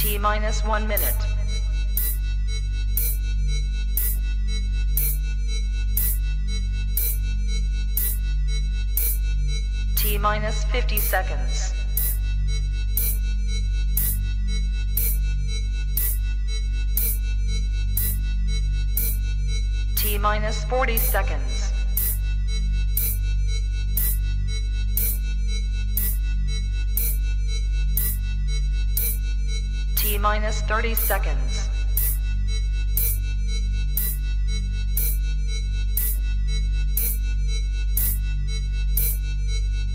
T minus 1 minute. T minus 50 seconds. T minus 40 seconds. T minus 30 seconds.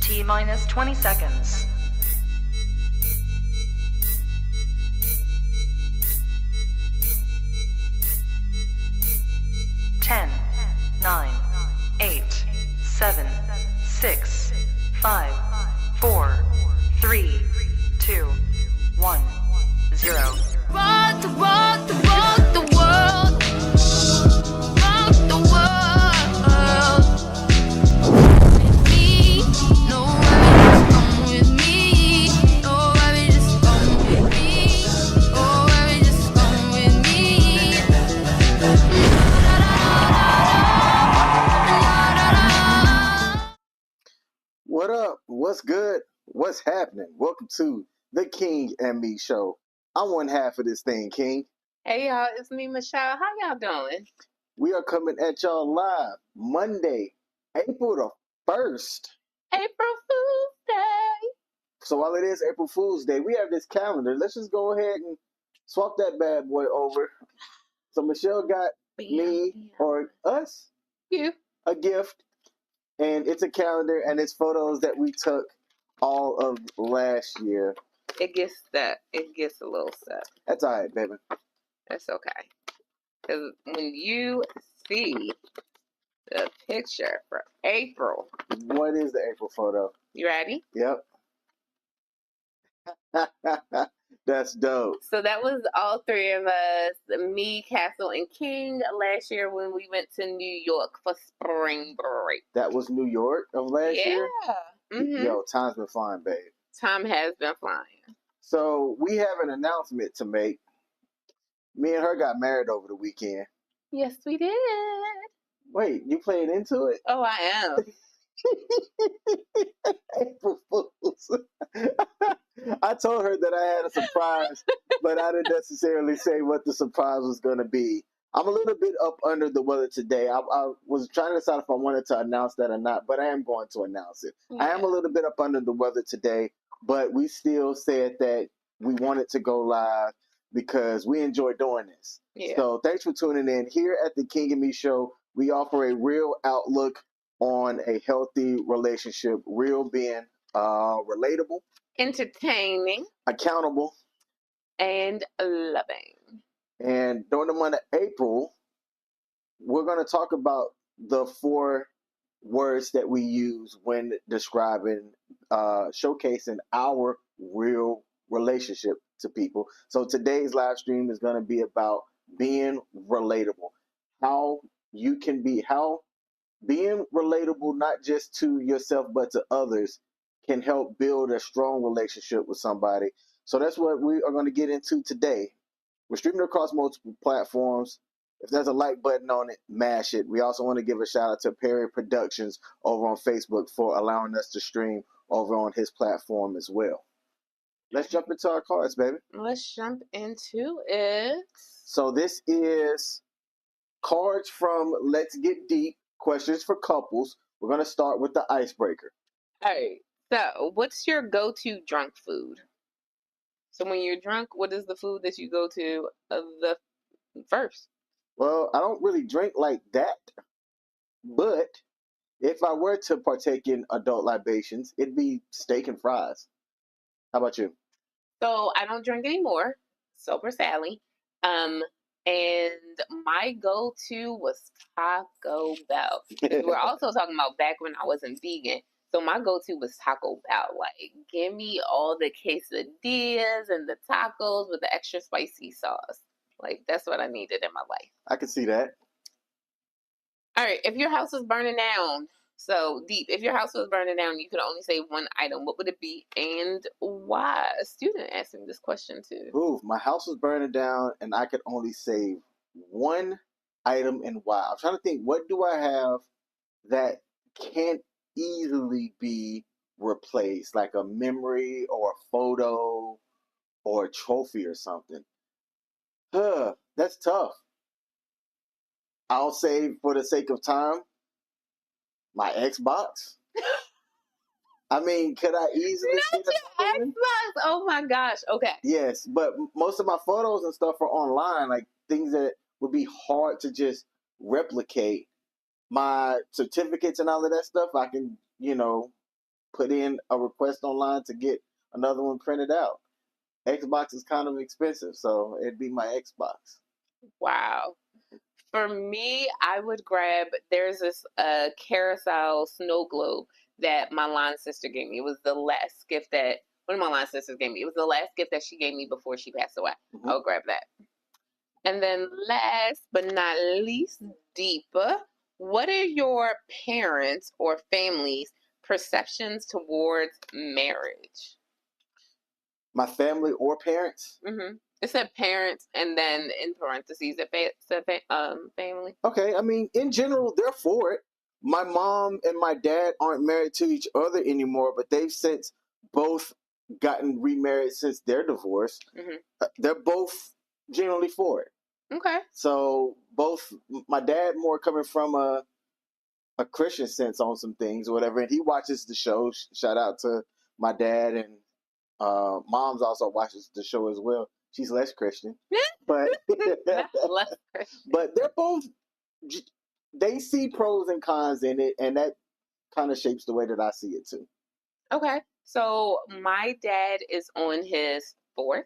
T minus 20 seconds. Ten, 9, 8, 7, 6, 5, 4, 3, 2, 1, 0. Rock the world. Rock the world. With me, no worries, come with me. No worries, just come with me. No worries, just come with me. What up? What's good? What's happening? Welcome to the King M.E show. I'm one half of this thing, King. Hey y'all, it's me, Michelle. How y'all doing? We are coming at y'all live Monday, April the 1st. April Fool's Day. So while it is April Fool's Day, we have this calendar. Let's just go ahead and swap that bad boy over. So Michelle got me or us You. a gift, and it's a calendar, and it's photos that we took all of last year. It gets a little stuff. That's all right, baby. That's okay. Because when you see the picture for April, What is the April photo? you ready? Yep. That's dope. So that was all three of us, me, Castle, and King, last year when we went to New York for spring break. That was New York of last year? Mm-hmm. Yo, time's been flying, babe. Time has been flying. So we have an announcement to make. Me and her got married over the weekend. Yes, we did. Wait, you playing into it? Oh, I am. April Fools. I told her that I had a surprise, but I didn't necessarily say what the surprise was going to be. I'm a little bit up under the weather today. I was trying to decide if I wanted to announce that or not, but I am going to announce it. Yeah. I am a little bit up under the weather today, but we still said that we wanted to go live because we enjoy doing this. Yeah. So thanks for tuning in. Here at the King M.E show, we offer a real outlook on a healthy relationship. Real being relatable, Entertaining, accountable, and loving. and during the month of April, we're going to talk about the 4 words that we use when describing, showcasing our real relationship to people. So today's live stream is going to be about being relatable. How being relatable, not just to yourself, but to others, can help build a strong relationship with somebody. So that's what we are going to get into today. We're streaming across multiple platforms. If there's a like button on it, mash it. We also want to give a shout out to Perry Productions over on Facebook for allowing us to stream over on his platform as well. Let's jump into our cards, baby. Let's jump into it. So this is cards from Let's Get Deep, questions for couples. We're going to start with the icebreaker. All right. So, what's your go-to drunk food? So, when you're drunk, what is the food that you go to the first? Well, I don't really drink like that, but if I were to partake in adult libations, it'd be steak and fries. How about you? So, I don't drink anymore. Sober Sally. And my go-to was Taco Bell. We were also talking about back when I wasn't vegan. So my go-to was Taco Bell. Like, give me all the quesadillas and the tacos with the extra spicy sauce. Like, that's what I needed in my life. I can see that. All right, if your house is burning down, So, Deep, if your house was burning down, you could only save one item. What would it be and why? A student asked me this question too. Ooh, my house was burning down and I could only save one item and why. I'm trying to think, what do I have that can't easily be replaced, like a memory or a photo or a trophy or something? That's tough. I'll say, for the sake of time, my Xbox. I mean, could I easily Not get your another one? Xbox. Oh my gosh. Okay. Yes, but most of my photos and stuff are online, like things that would be hard to just replicate. My certificates and all of that stuff, I can, put in a request online to get another one printed out. Xbox is kind of expensive, so it'd be my Xbox. Wow. For me, I would grab, there's this carousel snow globe that my line sister gave me. It was the last gift that one of my line sisters gave me. It was the last gift that she gave me before she passed away. Mhm. I'll grab that. And then last but not least, Deepa, what are your parents or family's perceptions towards marriage? My family or parents? Mm-hmm. It said parents, and then in parentheses, it said family. Okay, I mean, in general, they're for it. My mom and my dad aren't married to each other anymore, but they've since both gotten remarried since their divorce. Mm-hmm. They're both generally for it. Okay. So both, my dad more coming from a Christian sense on some things or whatever, and he watches the show. Shout out to my dad, and mom's also watches the show as well. She's less Christian, but Less Christian. but they're both, they see pros and cons in it, and that kind of shapes the way that I see it too. Okay. So my dad is on his fourth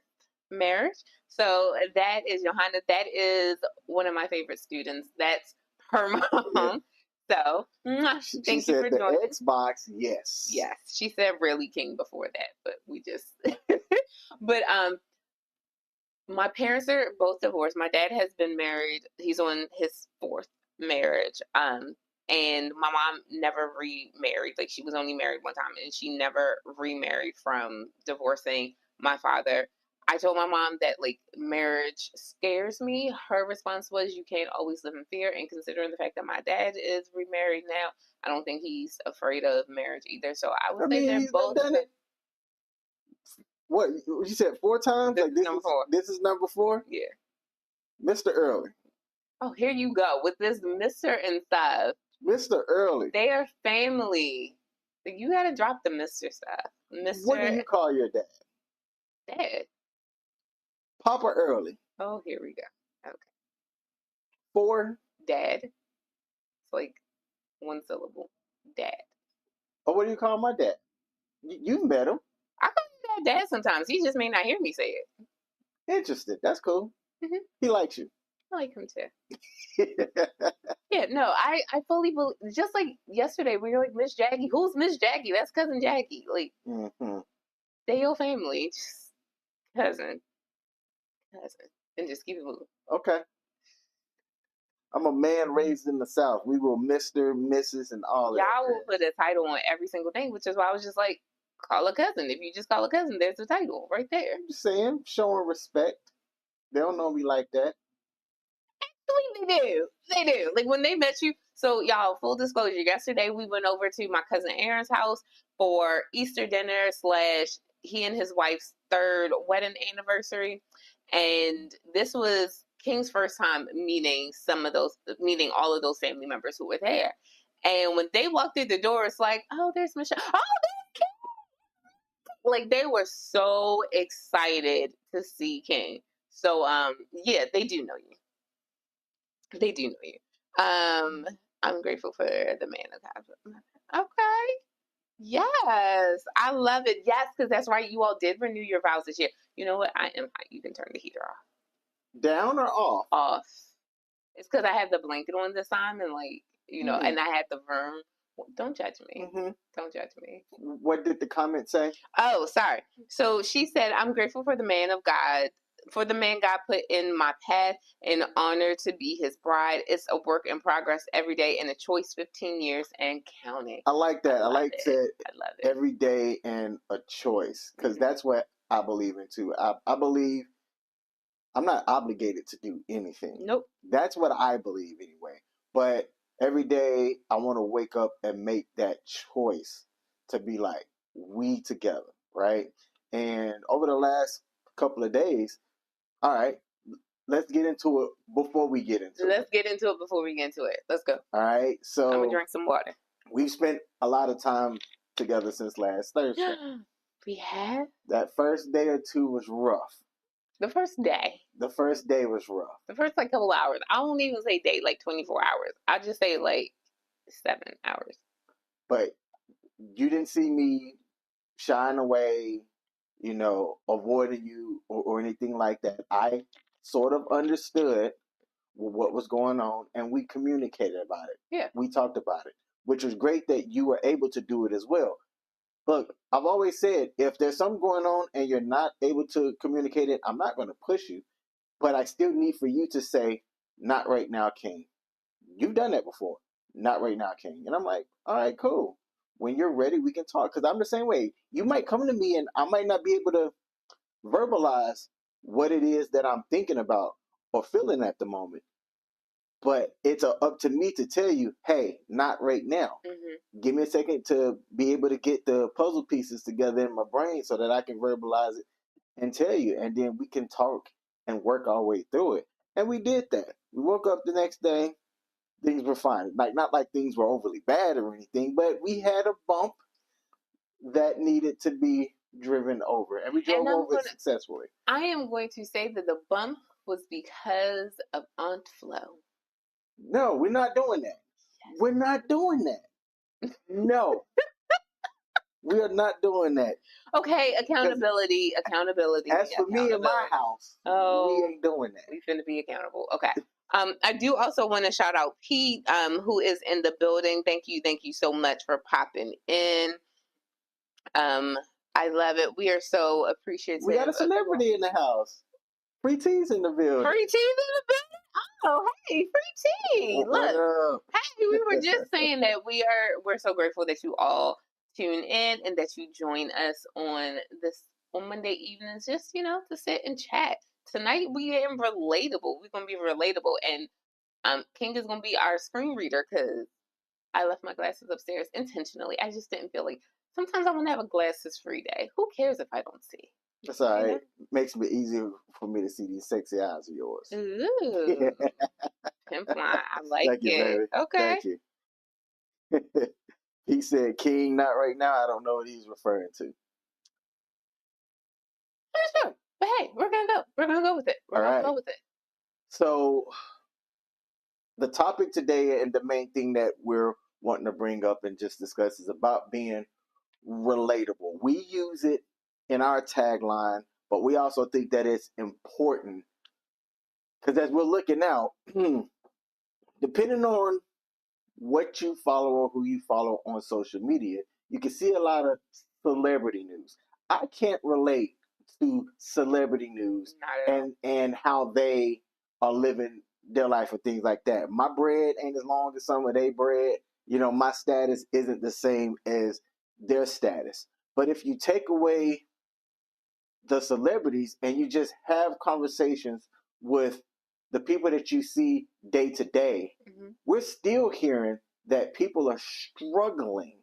marriage. So that is Johanna. That is one of my favorite students. That's her mom. So She thank you said for the joining. Xbox, yes. Yes, she said really King before that, but we just. But my parents are both divorced. My dad has been married. He's on his fourth marriage. And my mom never remarried. Like, she was only married one time, and she never remarried from divorcing my father. I told my mom that, like, marriage scares me. Her response was, you can't always live in fear. And considering the fact that my dad is remarried now, I don't think he's afraid of marriage either. So I would say they're he's both. done it. What you said 4 times? This Like is number 4. This is number 4. Yeah. Mr. Early. Oh, here you go with this Mr. and stuff. Mr. Early. They are family. Like, you gotta drop the Mr. stuff. Mr. What do you call your dad? Dad. Papa Early. Oh, here we go. Okay. 4. Dad. It's like one syllable. Dad. Oh, what do you call my dad? You've met him. I call him dad sometimes. He just may not hear me say it. Interested. That's cool. Mhm. He likes you. I like him too. Yeah, no, I fully believe. Just like yesterday, we were like, Miss Jackie. Who's Miss Jackie? That's cousin Jackie. Like, they your family. Just cousin. And just keep it moving. Okay. I'm a man raised in the South. We will Mr., Mrs., and all that. Y'all will put a title on every single thing, which is why I was just like, call a cousin. If you just call a cousin, there's the title right there. I'm just saying, showing respect. They don't know me like that. Actually, they do. Like, when they met you. So, y'all, full disclosure, yesterday we went over to my cousin Aaron's house for Easter dinner / he and his wife's 3rd wedding anniversary. And this was King's first time meeting all of those family members who were there. And when they walked through the door, it's like, oh, there's Michelle. Oh, there's King. Like, they were so excited to see King. So, yeah, they do know you. They do know you. I'm grateful for the man of God. Okay. Yes, I love it. Yes, because that's right. You all did renew your vows this year. You know what? I am hot. You can turn the heater off. Down or off? Off. It's because I had the blanket on this time, and and I had the room. Don't judge me. Mm-hmm. Don't judge me. What did the comment say? Oh, sorry. So she said, I'm grateful for the man of God for the man God put in my path, an honor to be his bride. It's a work in progress every day and a choice 15 years and counting. I like that. I like it. that I love it. every day and a choice, because that's what I believe in too. I believe I'm not obligated to do anything. Nope. That's what I believe anyway. But every day I want to wake up and make that choice to be like, we together, right? And over the last couple of days, all right, let's get into it before we get into it. Let's get into it before we get into it. Let's go. All right. So I'm gonna drink some water. We've spent a lot of time together since last Thursday. We have? That first day or two was rough. The first day. The first day was rough. The first like couple hours. I won't even say day, like 24 hours. I just say like 7 hours. But you didn't see me shying away, avoiding you or anything like that. I sort of understood what was going on, and we communicated about it. Yeah. We talked about it, which was great that you were able to do it as well. Look, I've always said, if there's something going on and you're not able to communicate it, I'm not going to push you. But I still need for you to say, not right now, King. You've done that before. Not right now, King. And I'm like, all right, cool. When you're ready, we can talk. Because I'm the same way. You might come to me and I might not be able to verbalize what it is that I'm thinking about or feeling at the moment. But it's up to me to tell you, hey, not right now. Mm-hmm. Give me a second to be able to get the puzzle pieces together in my brain so that I can verbalize it and tell you. And then we can talk and work our way through it. And we did that. We woke up the next day. Things were fine. Not like things were overly bad or anything, but we had a bump that needed to be driven over. And we drove over it successfully. I am going to say that the bump was because of Aunt Flo. No, we're not doing that. Yes. We're not doing that. No. We are not doing that. Okay, accountability. As for me in my house, we ain't doing that. We finna be accountable. Okay. I do also want to shout out Pete, who is in the building. Thank you so much for popping in. I love it. We are so appreciative. We got a celebrity in the house. Free T's in the building. Free T's in the building. Oh, hey, Free T. Look, hey, we were just saying that we're so grateful that you all tune in and that you join us on Monday evenings, just to sit and chat. Tonight we are relatable. We're gonna be relatable, and King is gonna be our screen reader because I left my glasses upstairs intentionally. I just didn't feel like. Sometimes I want to have a glasses-free day. Who cares if I don't see? That's all right. Makes it easier for me to see these sexy eyes of yours. Ooh. Pimp line. I like Thank you, baby. Okay. Thank you. He said, King, not right now. I don't know what he's referring to. Sure. But hey, we're going to go. We're going to go with it. We're going to go with it. So the topic today and the main thing that we're wanting to bring up and just discuss is about being relatable. We use it in our tagline, but we also think that it's important because as we're looking out, depending on what you follow or who you follow on social media, you can see a lot of celebrity news. I can't relate to celebrity news and how they are living their life or things like that. My bread ain't as long as some of their bread. My status isn't the same as their status. But if you take away the celebrities and you just have conversations with the people that you see day to day, we're still hearing that people are struggling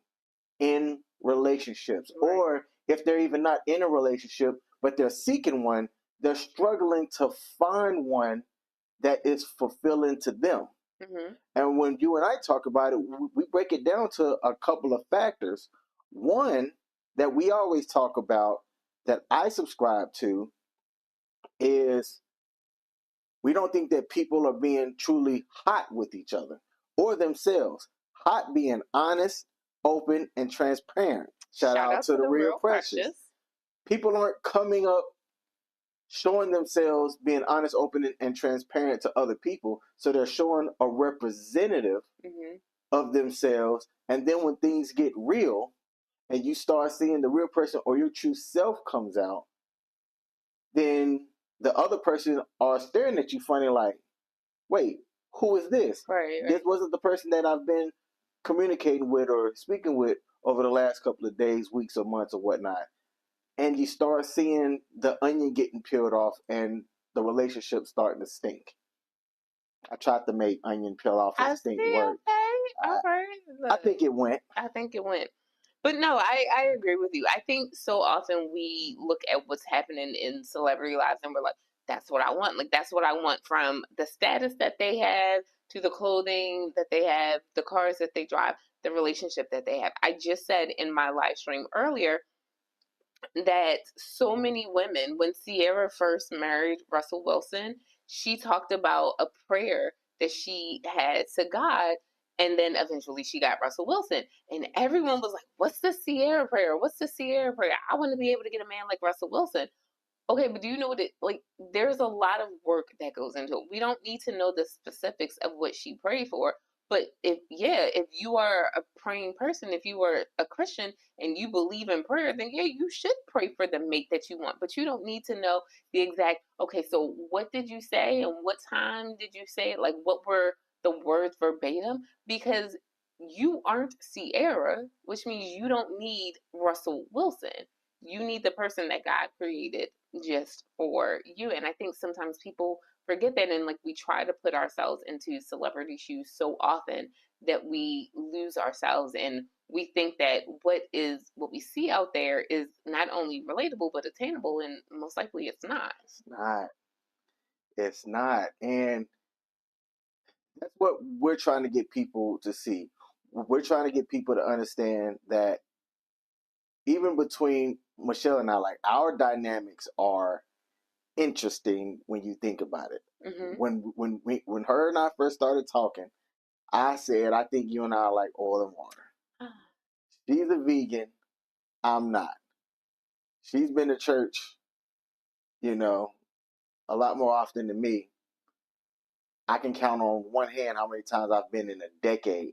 in relationships. Right. Or if they're even not in a relationship, but they're seeking one, they're struggling to find one that is fulfilling to them. And when you and I talk about it, we break it down to a couple of factors. One that we always talk about that I subscribe to is we don't think that people are being truly hot with each other or themselves. Hot being honest, open, and transparent. Shout out to the Real Precious. People aren't coming up showing themselves being honest, open, and transparent to other people. So they're showing a representative of themselves. And then when things get real and you start seeing the real person or your true self comes out, then the other person are staring at you funny, like, wait, who is this? Right, This wasn't the person that I've been communicating with or speaking with over the last couple of days, weeks, or months, or whatnot. And you start seeing the onion getting peeled off and the relationship starting to stink. I tried to make onion peel off I and stink see. work. Okay, all right. I Look, think it went. I think it went. But no, I agree with you. I think so often we look at what's happening in celebrity lives and we're like, that's what I want. Like, that's what I want, from the status that they have to the clothing that they have, the cars that they drive, the relationship that they have. I just said in my live stream earlier that so many women, when Sierra first married Russell Wilson, she talked about a prayer that she had to God, and then eventually she got Russell Wilson. And everyone was like, what's the Sierra prayer? What's the Sierra prayer? I want to be able to get a man like Russell Wilson. Okay, but do you know what it, like, there's a lot of work that goes into it. We don't need to know the specifics of what she prayed for. But if you are a praying person, if you are a Christian and you believe in prayer, then yeah, you should pray for the mate that you want. But you don't need to know the exact, okay, so what did you say and what time did you say it? Like, what were the words verbatim? Because you aren't Sierra, which means you don't need Russell Wilson. You need the person that God created just for you. And I think sometimes people forget that, and like we try to put ourselves into celebrity shoes so often that we lose ourselves, and we think that what we see out there is not only relatable but attainable, and most likely it's not. It's not. It's not. And that's what we're trying to get people to see. We're trying to get people to understand that even between Michelle and I, like, our dynamics are interesting when you think about it. Hmm. When her and I first started talking, I said, I think you and I are like oil and water. She's a vegan, I'm not. She's been to church, you know, a lot more often than me. I can count on one hand how many times I've been in a decade.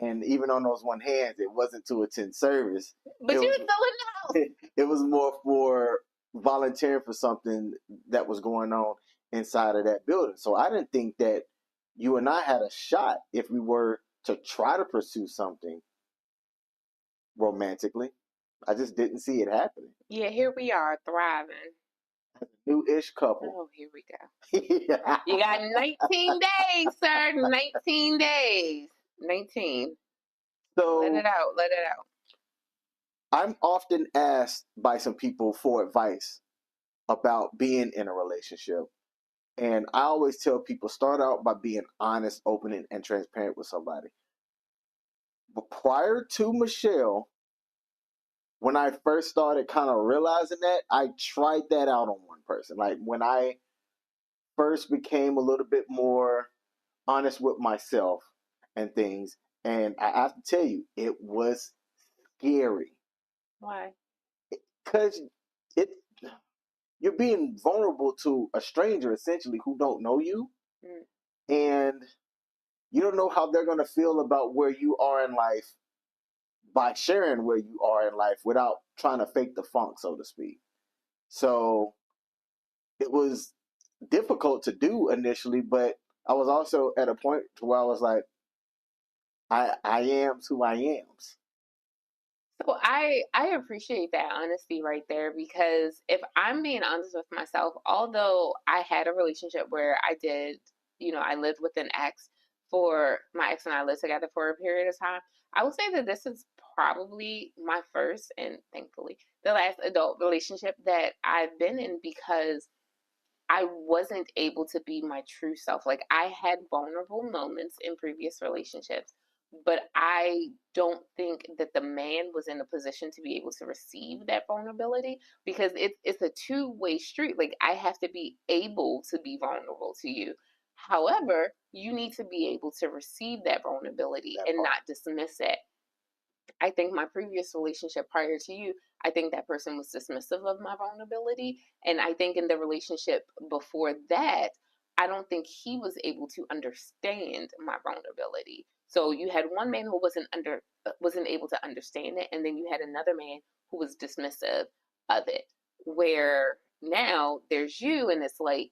And even on those one hands, it wasn't to attend service. But It you was still in the house. it was more for volunteering for something that was going on inside of that building. So I didn't think that you and I had a shot if we were to try to pursue something romantically. I just didn't see it happening. Yeah, here we are thriving. New-ish couple. Oh, here we go. You got 19 days, sir. 19 days. 19. Let So it out. Let it out. I'm often asked by some people for advice about being in a relationship. And I always tell people, start out by being honest, open, and transparent with somebody. But prior to Michelle, when I first started kind of realizing that, I tried that out on one person. Like when I first became a little bit more honest with myself and things. And I have to tell you, it was scary. Why? Because it you're being vulnerable to a stranger essentially who don't know you. Mm. And you don't know how they're going to feel about where you are in life by sharing where you are in life without trying to fake the funk, so to speak. So it was difficult to do initially, but I was also at a point where I was like, I am who I am. So I appreciate that honesty right there, because if I'm being honest with myself, although I had a relationship where I did, I lived with an ex, for my ex and I lived together for a period of time, I would say that this is probably my first and thankfully the last adult relationship that I've been in, because I wasn't able to be my true self. Like, I had vulnerable moments in previous relationships, but I don't think that the man was in a position to be able to receive that vulnerability, because it's a two-way street. Like, I have to be able to be vulnerable to you. However, you need to be able to receive that vulnerability That and part. not dismiss it. I think my previous relationship prior to you, I think that person was dismissive of my vulnerability. And I think in the relationship before that, I don't think he was able to understand my vulnerability. So you had one man who wasn't able to understand it, and then you had another man who was dismissive of it. Where now there's you, and it's like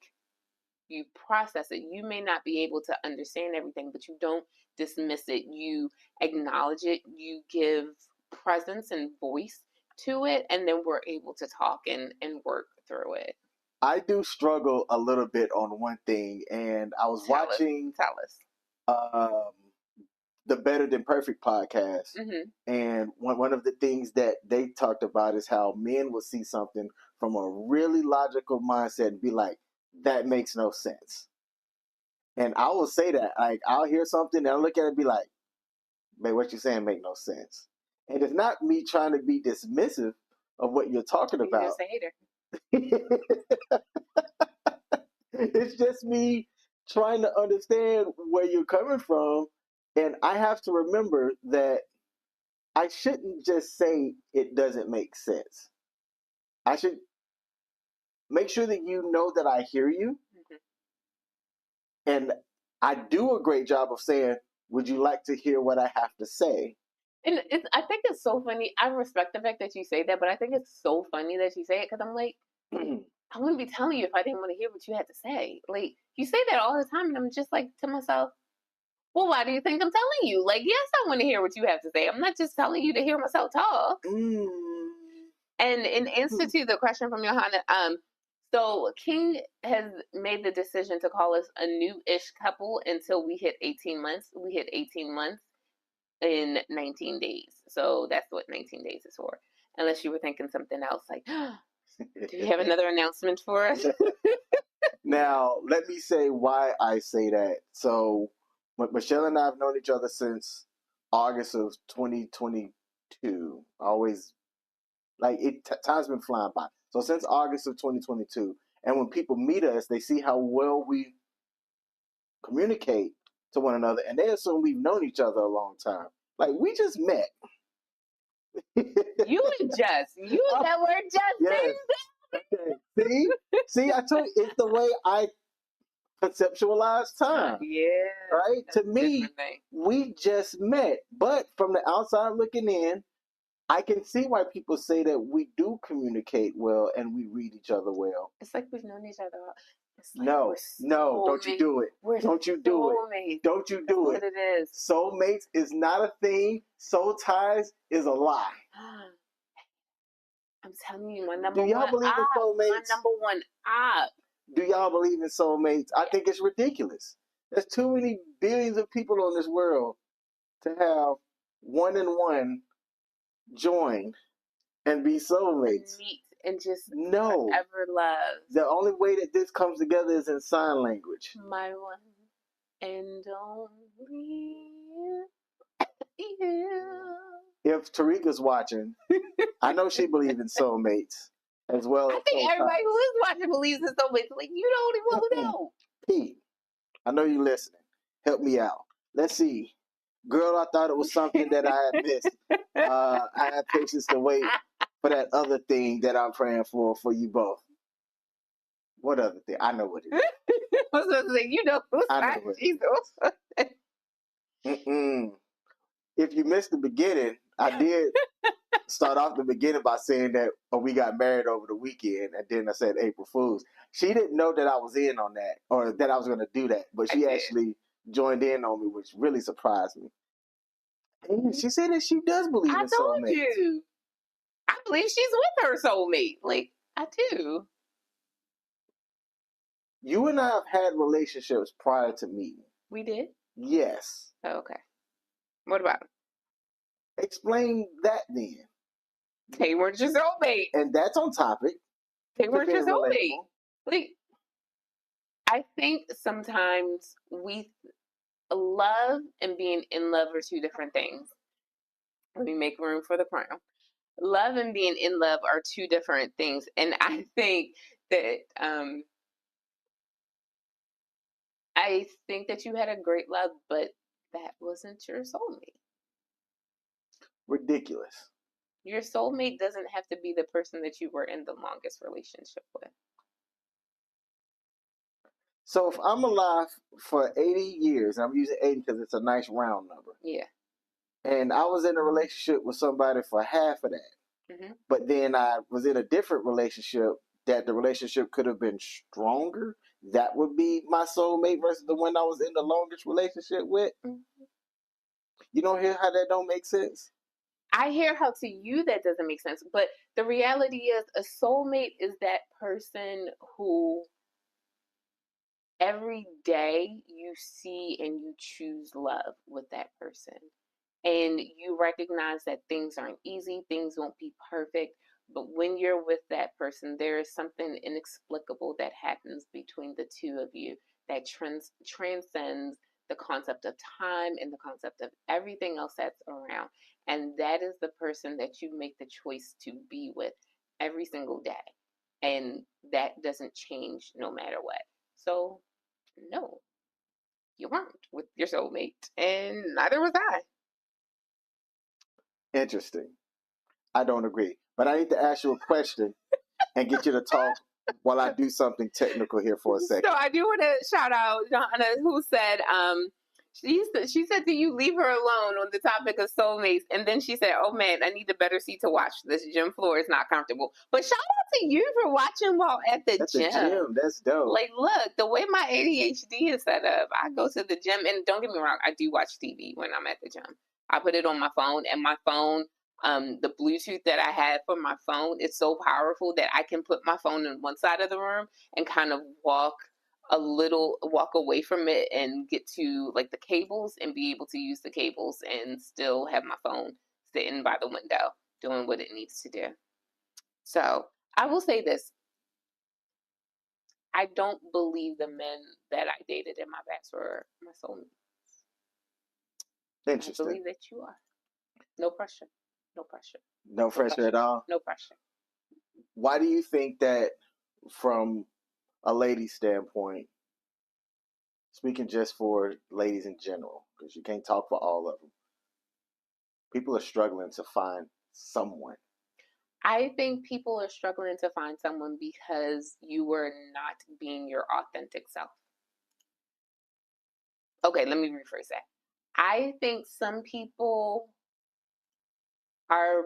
you process it. You may not be able to understand everything, but you don't dismiss it. You acknowledge it. You give presence and voice to it, and then we're able to talk and work through it. I do struggle a little bit on one thing, and I was watching Tell us. The Better Than Perfect podcast, and one of the things that they talked about is how men will see something from a really logical mindset and be like, that makes no sense. And I will say that, like, I'll hear something and I'll look at it and be like, man, what you're saying make no sense. And it's not me trying to be dismissive of what you're talking about. You're just a hater. It's just me trying to understand where you're coming from. And I have to remember that I shouldn't just say it doesn't make sense. I should make sure that you know that I hear you. And I do a great job of saying, would you like to hear what I have to say? And I think it's so funny. I respect the fact that you say that, but I think it's so funny that you say it because I'm like, I wouldn't be telling you if I didn't want to hear what you had to say. Like, you say that all the time, and I'm just like to myself, well, why do you think I'm telling you? Like, yes, I want to hear what you have to say. I'm not just telling you to hear myself talk. And in answer to the question from Johanna, so King has made the decision to call us a new-ish couple until we hit 18 months. We hit 18 months in 19 days. So that's what 19 days is for. Unless you were thinking something else like, do you have another announcement for us? Now, let me say why I say that. So, Michelle and I have known each other since August of 2022. Always, like, time's been flying by. So, since August of 2022. And when people meet us, they see how well we communicate to one another, and they assume we've known each other a long time. Like, we just met. You and just. You use that word just. Yes. Okay. See, I told you, it's the way I conceptualize time. Yeah. Right? To me, we just met. But from the outside looking in, I can see why people say that we do communicate well and we read each other well. It's like we've known each other. Like no, don't you do it. Don't you do it. Don't you do it. That's what it is. Soulmates is not a thing. Soul ties is a lie. I'm telling you, my number one. Do y'all believe in soulmates? My number one op. Do y'all believe in soulmates? I think it's ridiculous. There's too many billions of people on this world to have one and one join and be soulmates. Meet and just no forever love. The only way that this comes together is in sign language. My one and only you. If Tarika's watching, I know she believes in soulmates as well. I think everybody who is watching believes in soulmates. Like, you the only one who know. Pete, I know you listening. Help me out. Let's see. Girl, I thought it was something that I had missed. I had patience to wait for that other thing that I'm praying for you both. What other thing? I know what it is. I was going to say, you know who's Jesus. If you missed the beginning, I did start off the beginning by saying that we got married over the weekend, and then I said April Fool's. She didn't know that I was in on that or that I was going to do that, but she actually joined in on me, which really surprised me. And she said that she does believe in soulmates. I told you. I believe she's with her soulmate. Like, I do. You and I have had relationships prior to meeting. We did? Yes. Oh, okay. What about them? Explain that then. They weren't your soulmate. And that's on topic. They weren't your soulmate. Like, I think sometimes love and being in love are two different things. Let me make room for the crown. Love and being in love are two different things. And I think that you had a great love, but that wasn't your soulmate. Ridiculous. Your soulmate doesn't have to be the person that you were in the longest relationship with. So if I'm alive for 80 years, and I'm using 80 because it's a nice round number. Yeah. And I was in a relationship with somebody for half of that. Mm-hmm. But then I was in a different relationship that the relationship could have been stronger, that would be my soulmate versus the one I was in the longest relationship with. You don't hear how that don't make sense? I hear how to you that doesn't make sense, but the reality is a soulmate is that person who every day you see and you choose love with that person. And you recognize that things aren't easy, things won't be perfect, but when you're with that person, there is something inexplicable that happens between the two of you that transcends the concept of time and the concept of everything else that's around. And that is the person that you make the choice to be with every single day. And that doesn't change no matter what. So, no, you weren't with your soulmate, and neither was I. Interesting. I don't agree. But I need to ask you a question and get you to talk while I do something technical here for a second. So I do want to shout out Donna, who said, she said to you, leave her alone on the topic of soulmates, and then she said, "Oh man, I need a better seat to watch. This gym floor is not comfortable." But shout out to you for watching while at the gym. That's dope. Like, look, the way my ADHD is set up, I go to the gym, and don't get me wrong, I do watch TV when I'm at the gym. I put it on my phone, and my phone, the Bluetooth that I have for my phone is so powerful that I can put my phone in one side of the room and kind of walk away from it and get to like the cables and be able to use the cables and still have my phone sitting by the window doing what it needs to do. So I will say this. I don't believe the men that I dated in my past were my soulmates. Interesting. I believe that you are. No pressure. No pressure. No pressure at all? No pressure. Why do you think that, from a lady standpoint, speaking just for ladies in general, because you can't talk for all of them, people are struggling to find someone? I think people are struggling to find someone because you were not being your authentic self. Okay, let me rephrase that. I think some people are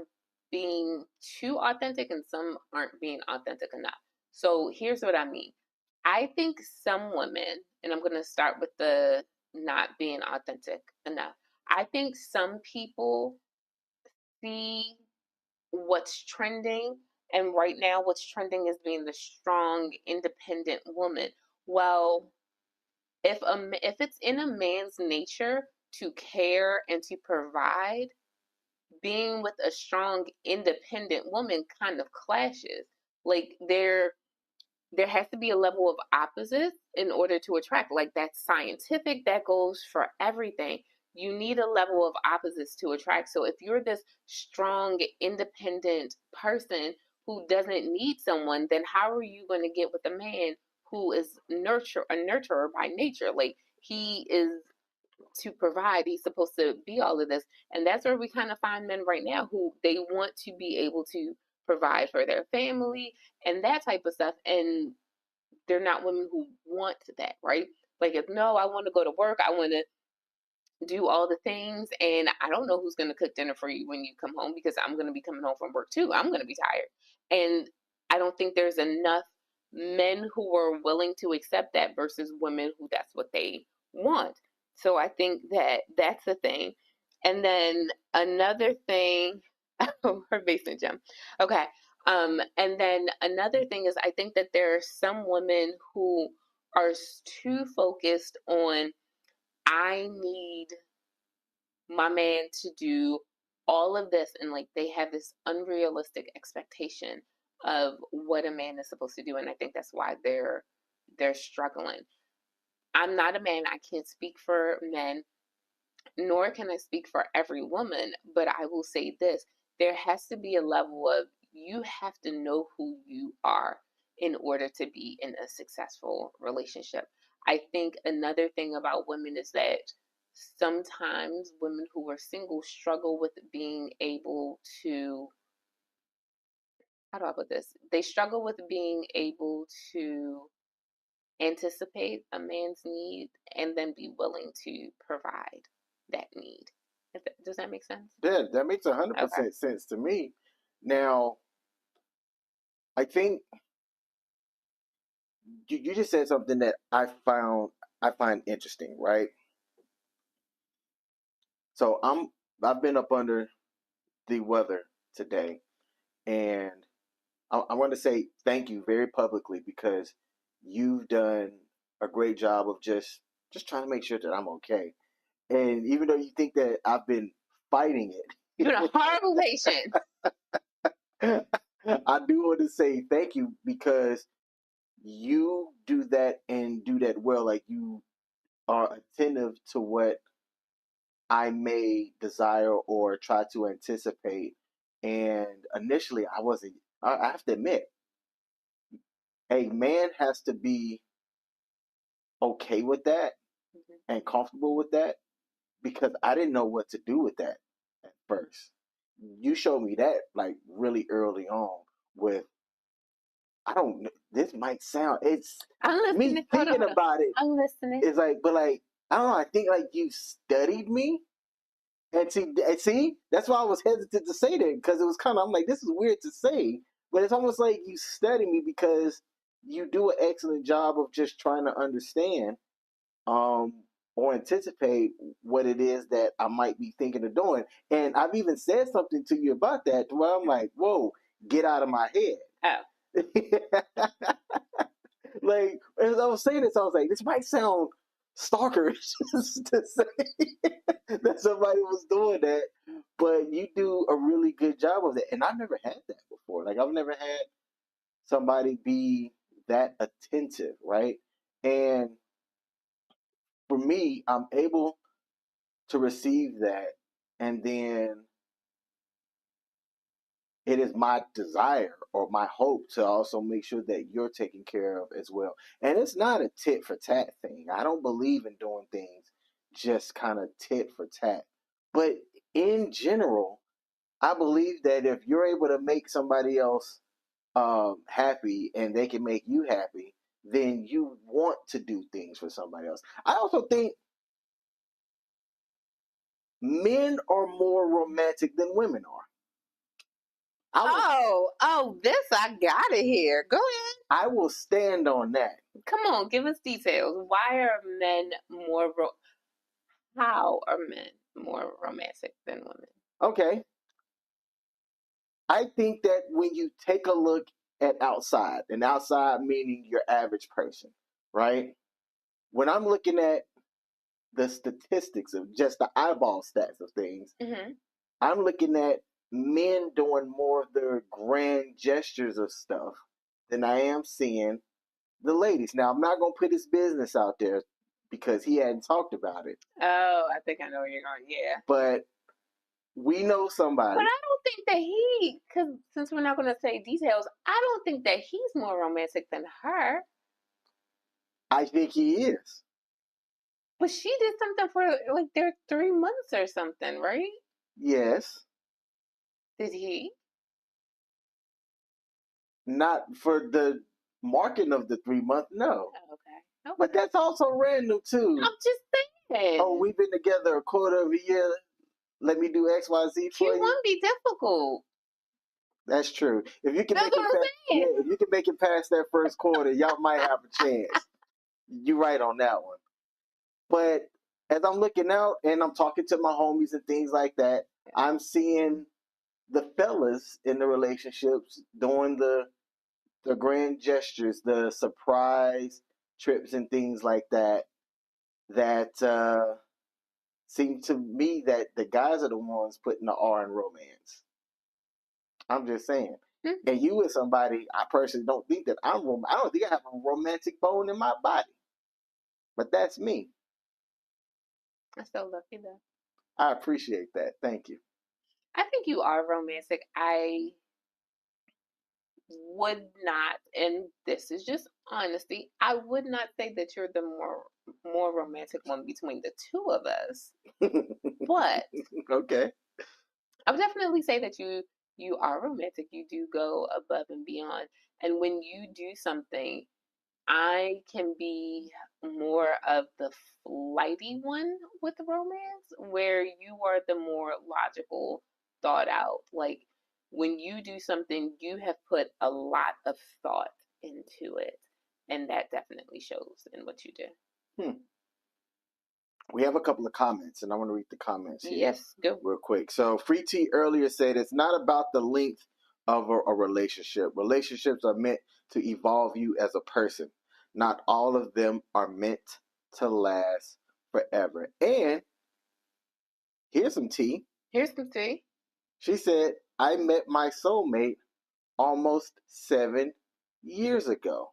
being too authentic and some aren't being authentic enough. So here's what I mean. I think some women, and I'm going to start with the not being authentic enough. I think some people see what's trending, and right now what's trending is being the strong, independent woman. Well, if it's in a man's nature to care and to provide, being with a strong, independent woman kind of clashes. Like there has to be a level of opposites in order to attract. Like that's scientific, that goes for everything. You need a level of opposites to attract. So if you're this strong, independent person who doesn't need someone, then how are you going to get with a man who is a nurturer by nature? Like he is to provide, he's supposed to be all of this. And that's where we kind of find men right now who they want to be able to provide for their family and that type of stuff. And they're not women who want that, right? Like, if no, I want to go to work, I want to do all the things, and I don't know who's going to cook dinner for you when you come home because I'm going to be coming home from work too. I'm going to be tired. And I don't think there's enough men who are willing to accept that versus women who that's what they want. So I think that that's a thing. And then another thing, her basement gym. Okay. And then another thing is I think that there are some women who are too focused on, I need my man to do all of this, and like they have this unrealistic expectation of what a man is supposed to do, and I think that's why they're struggling. I'm not a man, I can't speak for men, nor can I speak for every woman, but I will say this. There has to be a level of, you have to know who you are in order to be in a successful relationship. I think another thing about women is that sometimes women who are single struggle with being able to, how do I put this? They struggle with being able to anticipate a man's need and then be willing to provide that need. Does that make sense? Yeah, that makes 100% Okay. sense to me. Now, I think you just said something that I find interesting, right? So I've been up under the weather today, and I want to say thank you very publicly because you've done a great job of just trying to make sure that I'm okay. And even though you think that I've been fighting You're a horrible patient. it, I do want to say thank you because you do that and do that well. Like you are attentive to what I may desire or try to anticipate. And initially, I wasn't. I have to admit, a man has to be okay with that Mhm. and comfortable with that because I didn't know what to do with that at first. You showed me that like really early on with I don't kn- this might sound it's I'm listening. me Hold on, thinking hold on. about it I'm listening. is like but like I don't know, I think like you studied me and see that's why I was hesitant to say that because it was kind of I'm like this is weird to say, but it's almost like you study me because you do an excellent job of just trying to understand um, or anticipate what it is that I might be thinking of doing. And I've even said something to you about that where I'm like, whoa, get out of my Oh, head. Like, as I was saying this, I was like, this might sound stalkerish to say that somebody was doing that, but you do a really good job of it. And I've never had that before. Like, I've never had somebody be that attentive, right? And for me, I'm able to receive that, and then it is my desire or my hope to also make sure that you're taken care of as well. And it's not a tit for tat thing. I don't believe in doing things just kind of tit for tat. But in general, I believe that if you're able to make somebody else happy and they can make you happy, then you want to do things for somebody else. I also think men are more romantic than women are. this I got it here. Go ahead. I will stand on that. Come on, give us details. Why are men more? How are men more romantic than women? Okay. I think that when you take a look at outside, and outside meaning your average person, right? When I'm looking at the statistics of just the eyeball stats of things, Mm-hmm. I'm looking at men doing more of their grand gestures of stuff than I am seeing the ladies. Now, I'm not going to put his business out there because he hadn't talked about it, Oh, I think I know where you're going. Yeah. but we know But somebody. I don't think that because since we're not going to say details, I don't think that he's more romantic than her. I think he is. But she did something for like their 3 months or something, right? Yes. Did he? Not for the marking of the 3 month, no. Oh, okay. But that's also random too. I'm just saying. Oh, we've been together a quarter of a year. Let me do XYZ for you. Q1 be difficult. That's true. If you can That's make it what I'm past, saying. yeah, if you can make it past that first quarter, y'all might have a chance. You're right on that one. But as I'm looking out and I'm talking to my homies and things like that, I'm seeing the fellas in the relationships doing the grand gestures, the surprise trips and things like that. That seem to me that the guys are the ones putting the R in romance. I'm just saying. Hmm. And you as somebody, I personally don't think that I don't think I have a romantic bone in my body. But that's me. I'm so lucky though. I appreciate that. Thank you. I think you are romantic. I would not, and this is just honesty, I would not say that you're the more romantic one between the two of us. But Okay. I would definitely say that you are romantic. You do go above and beyond. And when you do something, I can be more of the flighty one with romance, where you are the more logical, thought out. Like when you do something, you have put a lot of thought into it. And that definitely shows in what you do. We have a couple of comments, and I want to read the comments here. Yes, go. Real quick. So Free T earlier said it's not about the length of a relationship. Relationships are meant to evolve you as a person. Not all of them are meant to last forever. And here's some tea. Here's the thing. She said, I met my soulmate almost 7 years ago.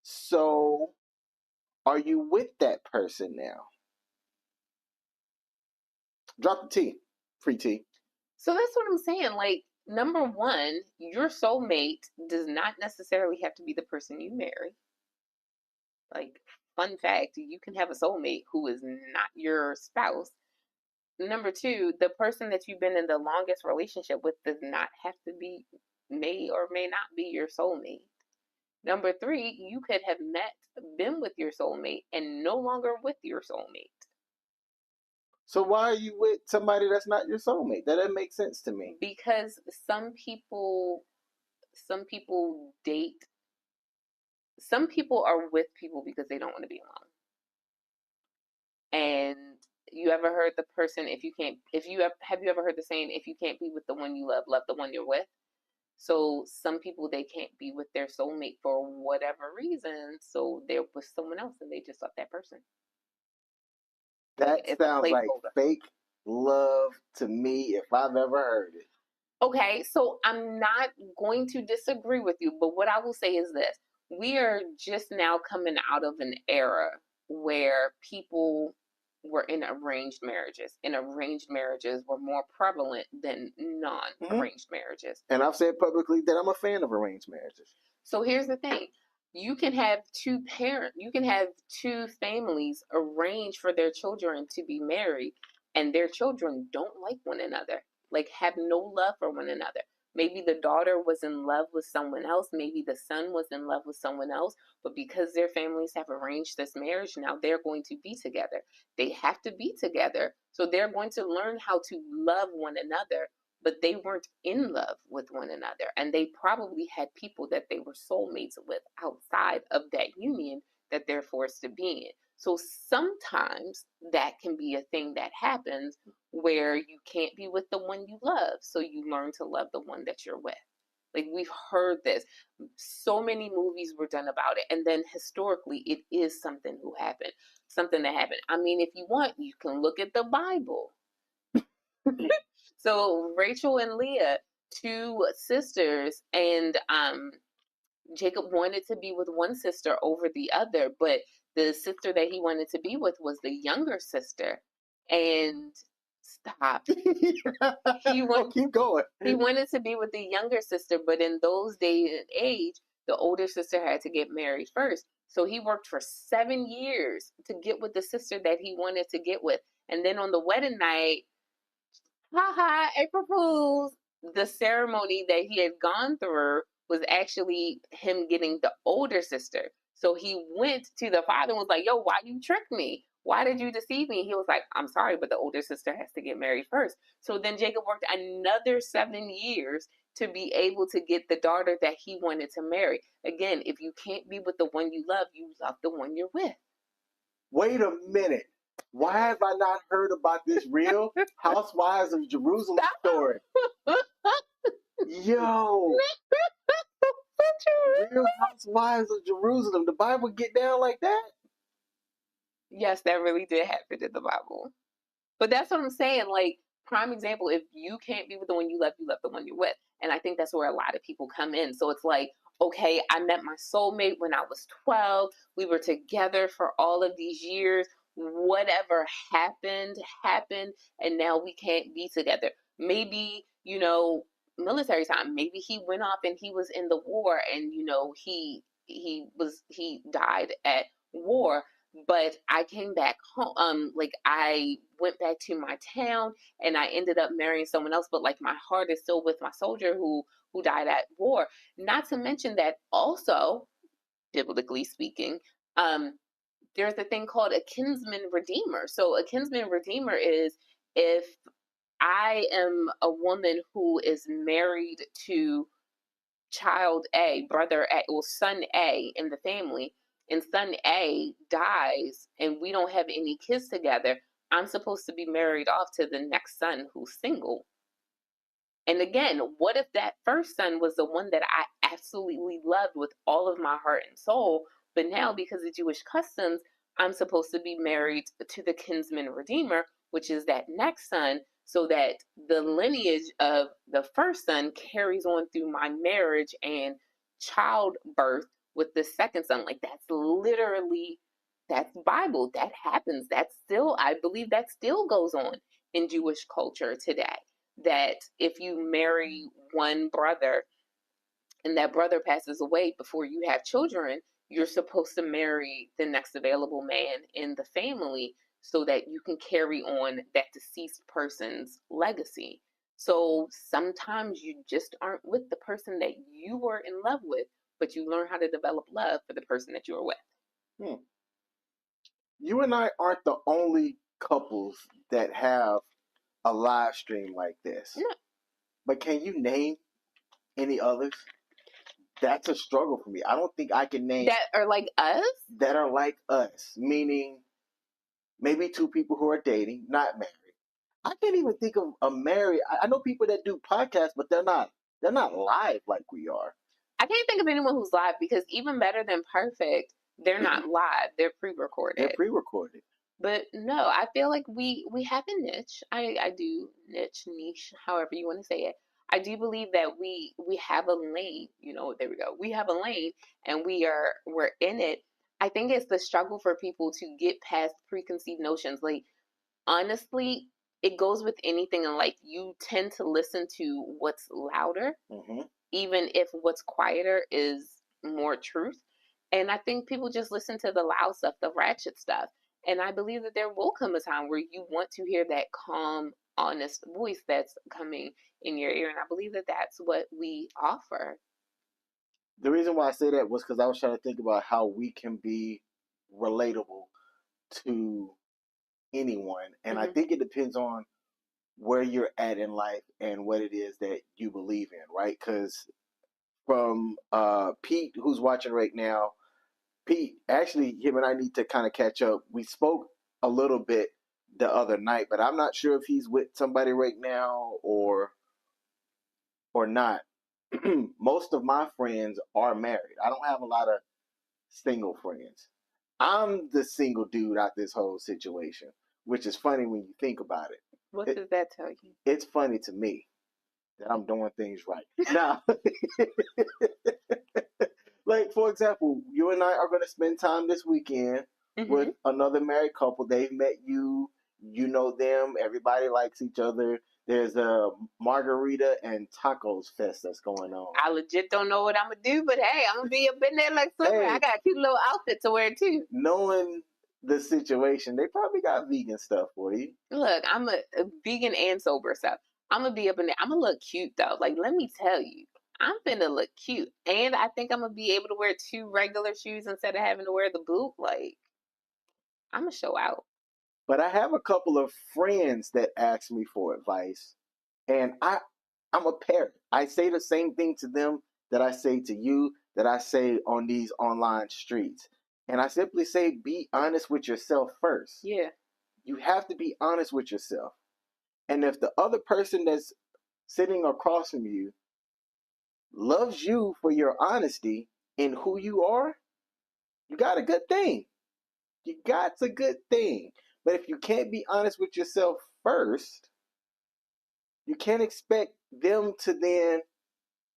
So are you with that person now? Drop the tea. Free tea. So that's what I'm saying. Like, number one, your soulmate does not necessarily have to be the person you marry. Like, fun fact, you can have a soulmate who is not your spouse. Number two, the person that you've been in the longest relationship with does not have to be, may or may not be your soulmate. Number three, you could have been with your soulmate and no longer with your soulmate. So why are you with somebody that's not your soulmate? That doesn't make sense to me. Because some people date, some people are with people because they don't want to be alone. And you ever heard the person, have you ever heard the saying, if you can't be with the one you love, love the one you're with? So some people, they can't be with their soulmate for whatever reason, so they're with someone else and they just love that person. That It's a sounds like placeholder. fake love to me if I've ever heard it. Okay, so I'm not going to disagree with you, but what I will say is this. We are just now coming out of an era where people were in arranged marriages, and arranged marriages were more prevalent than non-arranged marriages. And I've said publicly that I'm a fan of arranged marriages. So here's the thing. You can have two families arrange for their children to be married, and their children don't like one another, like have no love for one another. Maybe the daughter was in love with someone else, maybe the son was in love with someone else, but because their families have arranged this marriage, now they're going to be together. They have to be together, so they're going to learn how to love one another, but they weren't in love with one another. And they probably had people that they were soulmates with outside of that union that they're forced to be in. So sometimes that can be a thing that happens where you can't be with the one you love. So you learn to love the one that you're with. Like, we've heard this. So many movies were done about it. And then historically, it is something that happened. I mean, if you want, you can look at the Bible. So Rachel and Leah, two sisters, and Jacob wanted to be with one sister over the other, but the sister that he wanted to be with was the younger sister. And stop. Keep going. He wanted to be with the younger sister, but in those days and age, the older sister had to get married first. So he worked for 7 years to get with the sister that he wanted to get with. And then on the wedding night, April Fools, the ceremony that he had gone through was actually him getting the older sister. So he went to the father and was like, yo, why you tricked me? Why did you deceive me? He was like, I'm sorry, but the older sister has to get married first. So then Jacob worked another 7 years to be able to get the daughter that he wanted to marry. Again, if you can't be with the one you love the one you're with. Wait a minute. Why have I not heard about this Real Housewives of Jerusalem story? Yo. Real Housewives of Jerusalem. The Bible get down like that? Yes, that really did happen in the Bible. But that's what I'm saying. Like, prime example, if you can't be with the one you love the one you're with. And I think that's where a lot of people come in. So it's like, okay, I met my soulmate when I was 12. We were together for all of these years. Whatever happened, and now we can't be together. Maybe, military time. Maybe he went off and he was in the war, and he died at war. But I came back home. Like, I went back to my town, and I ended up marrying someone else. But like, my heart is still with my soldier who died at war. Not to mention that also, biblically speaking, there's a thing called a kinsman redeemer. So a kinsman redeemer is if I am a woman who is married to child A, brother A, well, son A in the family, and son A dies and we don't have any kids together, I'm supposed to be married off to the next son who's single. And again, what if that first son was the one that I absolutely loved with all of my heart and soul, but now because of Jewish customs, I'm supposed to be married to the kinsman redeemer, which is that next son, so that the lineage of the first son carries on through my marriage and childbirth with the second son. Like, that's literally, that's Bible. That happens. That's still, I believe that still goes on in Jewish culture today. That if you marry one brother and that brother passes away before you have children, you're supposed to marry the next available man in the family so that you can carry on that deceased person's legacy. So sometimes you just aren't with the person that you were in love with, but you learn how to develop love for the person that you were with. You and I aren't the only couples that have a live stream like this. No. But can you name any others? That's a struggle for me. I don't think I can name That are like us? that are like us, meaning maybe two people who are dating, not married. I can't even think of a married. I know people that do podcasts, but they're not live like we are. I can't think of anyone who's live, because even better than perfect, they're not live. They're pre-recorded. They're pre-recorded. But no, I feel like we have a niche. I do niche, however you want to say it. I do believe that we have a lane. You know, there we go. We have a lane, and we're in it. I think it's the struggle for people to get past preconceived notions. Like, honestly, it goes with anything in life. You tend to listen to what's louder, even if what's quieter is more truth. And I think people just listen to the loud stuff, the ratchet stuff. And I believe that there will come a time where you want to hear that calm, honest voice that's coming in your ear. And I believe that that's what we offer. The reason why I say that was because I was trying to think about how we can be relatable to anyone. And I think it depends on where you're at in life and what it is that you believe in, right? Because from Pete, who's watching right now, Pete, actually, him and I need to kind of catch up. We spoke a little bit the other night, but I'm not sure if he's with somebody right now or not. Most of my friends are married. I don't have a lot of single friends. I'm the single dude out this whole situation, which is funny when you think about it. What does that tell you? It's funny to me that I'm doing things right. Now, like, for example, you and I are going to spend time this weekend with another married couple. They've met you. You know them. Everybody likes each other. There's a margarita and tacos fest that's going on. I legit don't know what I'm going to do, but hey, I'm going to be up in there like somewhere. Hey. I got a cute little outfit to wear too. Knowing the situation, they probably got vegan stuff for you. Look, I'm a vegan and sober stuff. I'm going to be up in there. I'm going to look cute though. Like, let me tell you, I'm finna look cute. And I think I'm going to be able to wear 2 regular shoes instead of having to wear the boot. Like, I'm going to show out. But I have a couple of friends that ask me for advice, and I'm a parent. I say the same thing to them that I say to you, that I say on these online streets. And I simply say, be honest with yourself first. Yeah. You have to be honest with yourself. And if the other person that's sitting across from you loves you for your honesty in who you are, you got a good thing. You got a good thing. But if you can't be honest with yourself first, you can't expect them to then,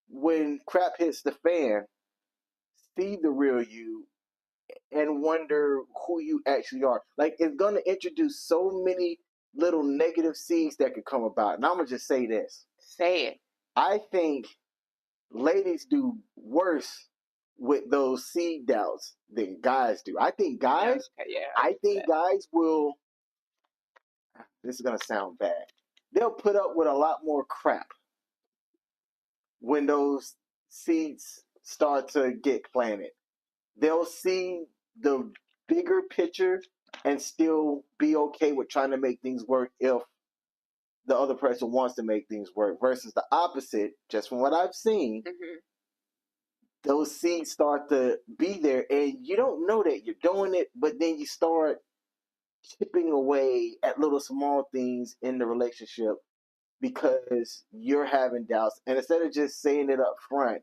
when crap hits the fan, see the real you and wonder who you actually are. Like, it's going to introduce so many little negative seeds that could come about. And I'm going to just say this. Say it. I think ladies do worse with those seed doubts than guys do. I think guys, guys will, this is going to sound bad, they'll put up with a lot more crap when those seeds start to get planted. They'll see the bigger picture and still be okay with trying to make things work if the other person wants to make things work, versus the opposite, just from what I've seen, those seeds start to be there, and you don't know that you're doing it, but then you start chipping away at little small things in the relationship because you're having doubts. And instead of just saying it up front,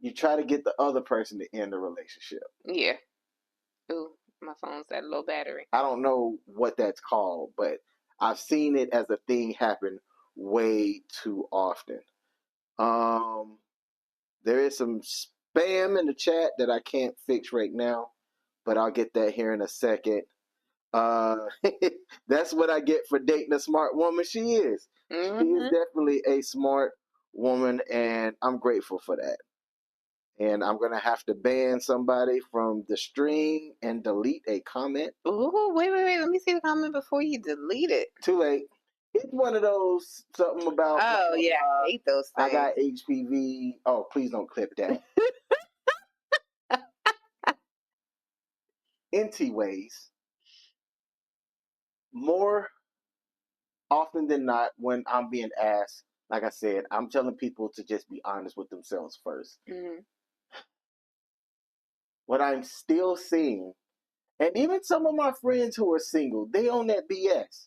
you try to get the other person to end the relationship. Yeah. Ooh, my phone's at a low battery. I don't know what that's called, but I've seen it as a thing happen way too often. There is some spam in the chat that I can't fix right now, but I'll get that here in a second. That's what I get for dating a smart woman. She is. Mm-hmm. She is definitely a smart woman, and I'm grateful for that. And I'm gonna have to ban somebody from the stream and delete a comment. Ooh, wait. Let me see the comment before you delete it. Too late. It's one of those something about. Oh, yeah. I hate those I things. got HPV. Oh, please don't clip that. Anyways, more often than not, when I'm being asked, like I said, I'm telling people to just be honest with themselves first. Mm-hmm. What I'm still seeing, and even some of my friends who are single, they own that BS.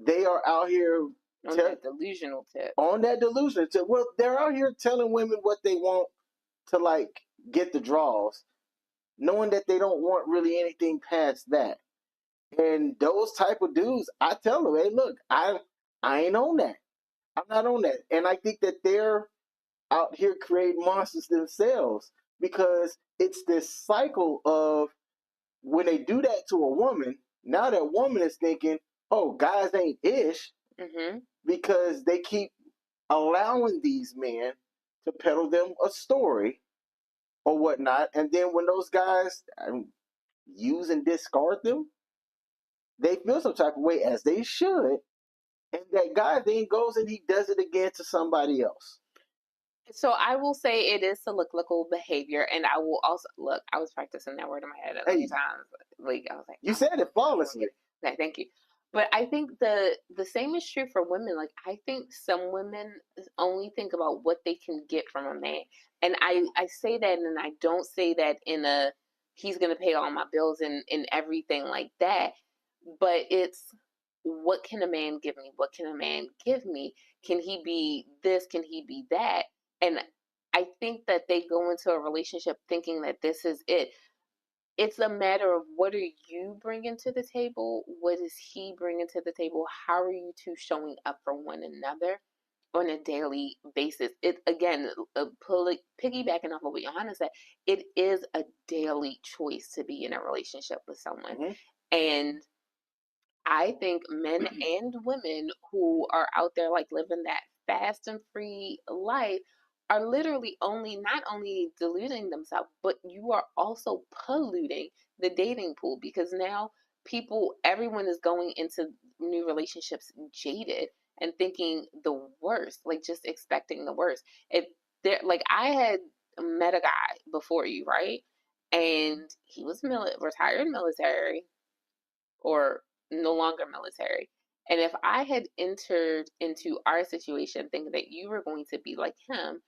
They are out here On that delusional tip. on that delusion. Well, they're out here telling women what they want to like get the draws, knowing that they don't want really anything past that. And those type of dudes, I tell them, hey, look, I ain't on that. I'm not on that. And I think that they're out here creating monsters themselves because it's this cycle of when they do that to a woman, now that woman is thinking, oh, guys ain't ish, Mm-hmm. because they keep allowing these men to peddle them a story or whatnot. And then when those guys use and discard them, they feel some type of way, as they should. And that guy then goes and he does it again to somebody else. So I will say it is cyclical behavior, and I will also look. I was practicing that word in my head a million times. Like I was like, you said it flawlessly. Okay, thank you. But I think the same is true for women. Like I think some women only think about what they can get from a man, and I say that, and I don't say that in a he's gonna pay all my bills and everything like that. But it's what can a man give me? What can a man give me? Can he be this? Can he be that? And I think that they go into a relationship thinking that this is it. It's a matter of what are you bringing to the table? What is he bringing to the table? How are you two showing up for one another on a daily basis? It again, piggybacking off of what Johanna said, it is a daily choice to be in a relationship with someone. Mm-hmm. And I think men and women who are out there like living that fast and free life are literally not only deluding themselves, but you are also polluting the dating pool because now everyone is going into new relationships jaded and thinking the worst, like just expecting the worst. If there, like I had met a guy before you, right? And he was retired military or no longer military. And if I had entered into our situation thinking that you were going to be like him,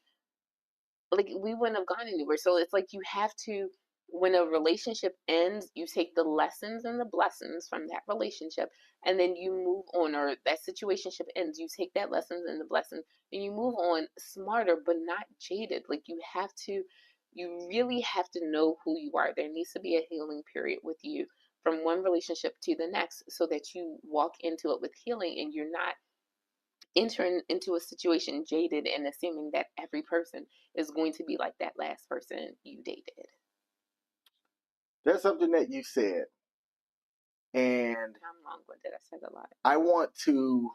like we wouldn't have gone anywhere. So it's like you have to, when a relationship ends, you take the lessons and the blessings from that relationship and then you move on, or that situationship ends, you take that lessons and the blessings and you move on smarter but not jaded. Like you really have to know who you are. There needs to be a healing period with you from one relationship to the next so that you walk into it with healing and you're not entering into a situation jaded and assuming that every person is going to be like that last person you dated. There's something that you said, and I'm long-winded. I said a lot. I want to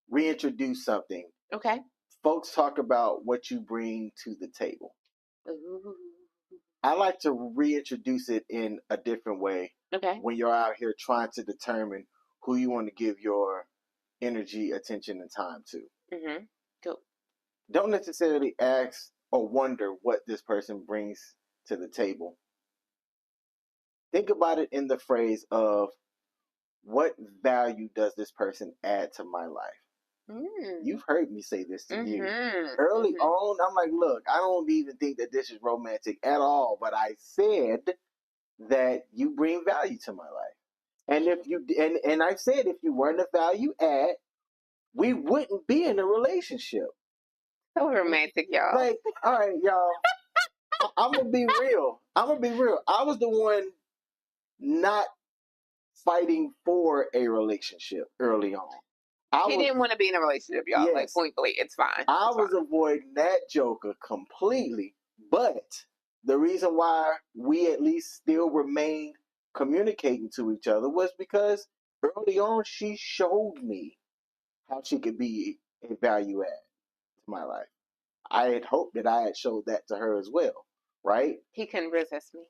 reintroduce something. Okay. Folks talk about what you bring to the table. Ooh. I like to reintroduce it in a different way. Okay. When you're out here trying to determine who you want to give your energy, attention, and time to. Mm-hmm. Go. Don't necessarily ask or wonder what this person brings to the table. Think about it in the phrase of what value does this person add to my life? You've heard me say this to you. Mm-hmm. Early Mm-hmm. on, I'm like, look, I don't even think that this is romantic at all. But I said that you bring value to my life. And if you and I said if you weren't a value add, we wouldn't be in a relationship. So romantic, y'all. Like, all right, y'all. I'm gonna be real. I'm gonna be real. I was the one not fighting for a relationship early on. He didn't want to be in a relationship, y'all. Like, Yes. point blank, it's fine. I It's was fine. avoiding that joker completely. But the reason why we at least still remained communicating to each other was because early on she showed me how she could be a value add to my life. I had hoped that I had showed that to her as well, right? He couldn't resist me.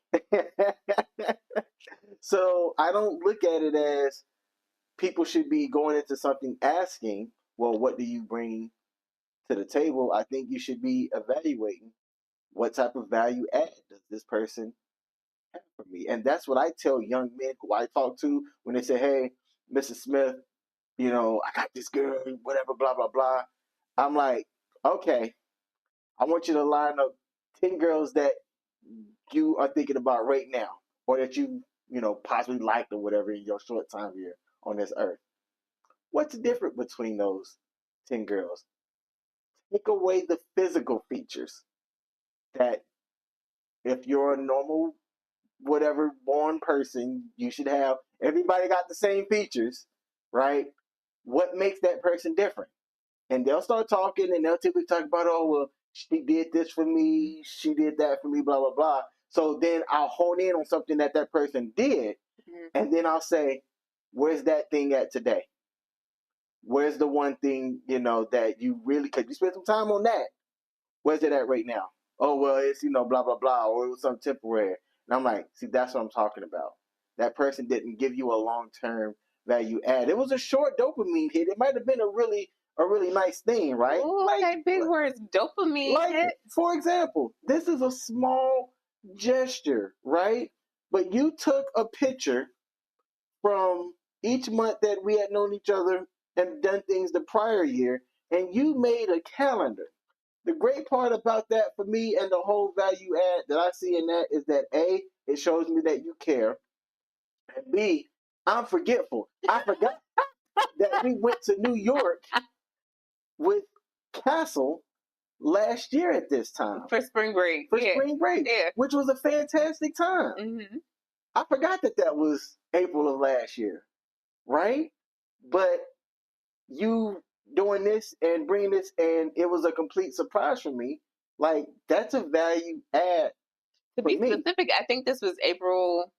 So I don't look at it as people should be going into something asking, well, what do you bring to the table? I think you should be evaluating what type of value add does this person have for me? And that's what I tell young men who I talk to when they say, hey, Mrs. Smith, you know, I got this girl, whatever, blah, blah, blah. I'm like, okay, I want you to line up 10 girls that you are thinking about right now or that you know, possibly liked or whatever in your short time here on this earth. What's the difference between those 10 girls? Take away the physical features that if you're a normal, whatever born person, you should have. Everybody got the same features, right? What makes that person different? And they'll start talking and they'll typically talk about, oh, well, she did this for me, she did that for me, blah, blah, blah. So then I'll hone in on something that that person did, and then I'll say, where's that thing at today? Where's the one thing, you know, that you really, because you spent some time on that, where's it at right now? Oh, well, it's, you know, blah, blah, blah, or it was something temporary. And I'm like, see, that's what I'm talking about. That person didn't give you a long-term value add. It was a short dopamine hit. It might have been a really nice thing, right? Ooh, like, okay, big words, dopamine hit. for example, this is a small gesture, right? But you took a picture from each month that we had known each other and done things the prior year, and you made a calendar. The great part about that for me and the whole value add that I see in that is that A, it shows me that you care, and B, I'm forgetful. I forgot that we went to New York with Castle last year at this time. For spring break. Spring break, which was a fantastic time. Mm-hmm. I forgot that that was April of last year, right? But you doing this and bringing this, and it was a complete surprise for me. Like, that's a value add. To be specific, I think this was April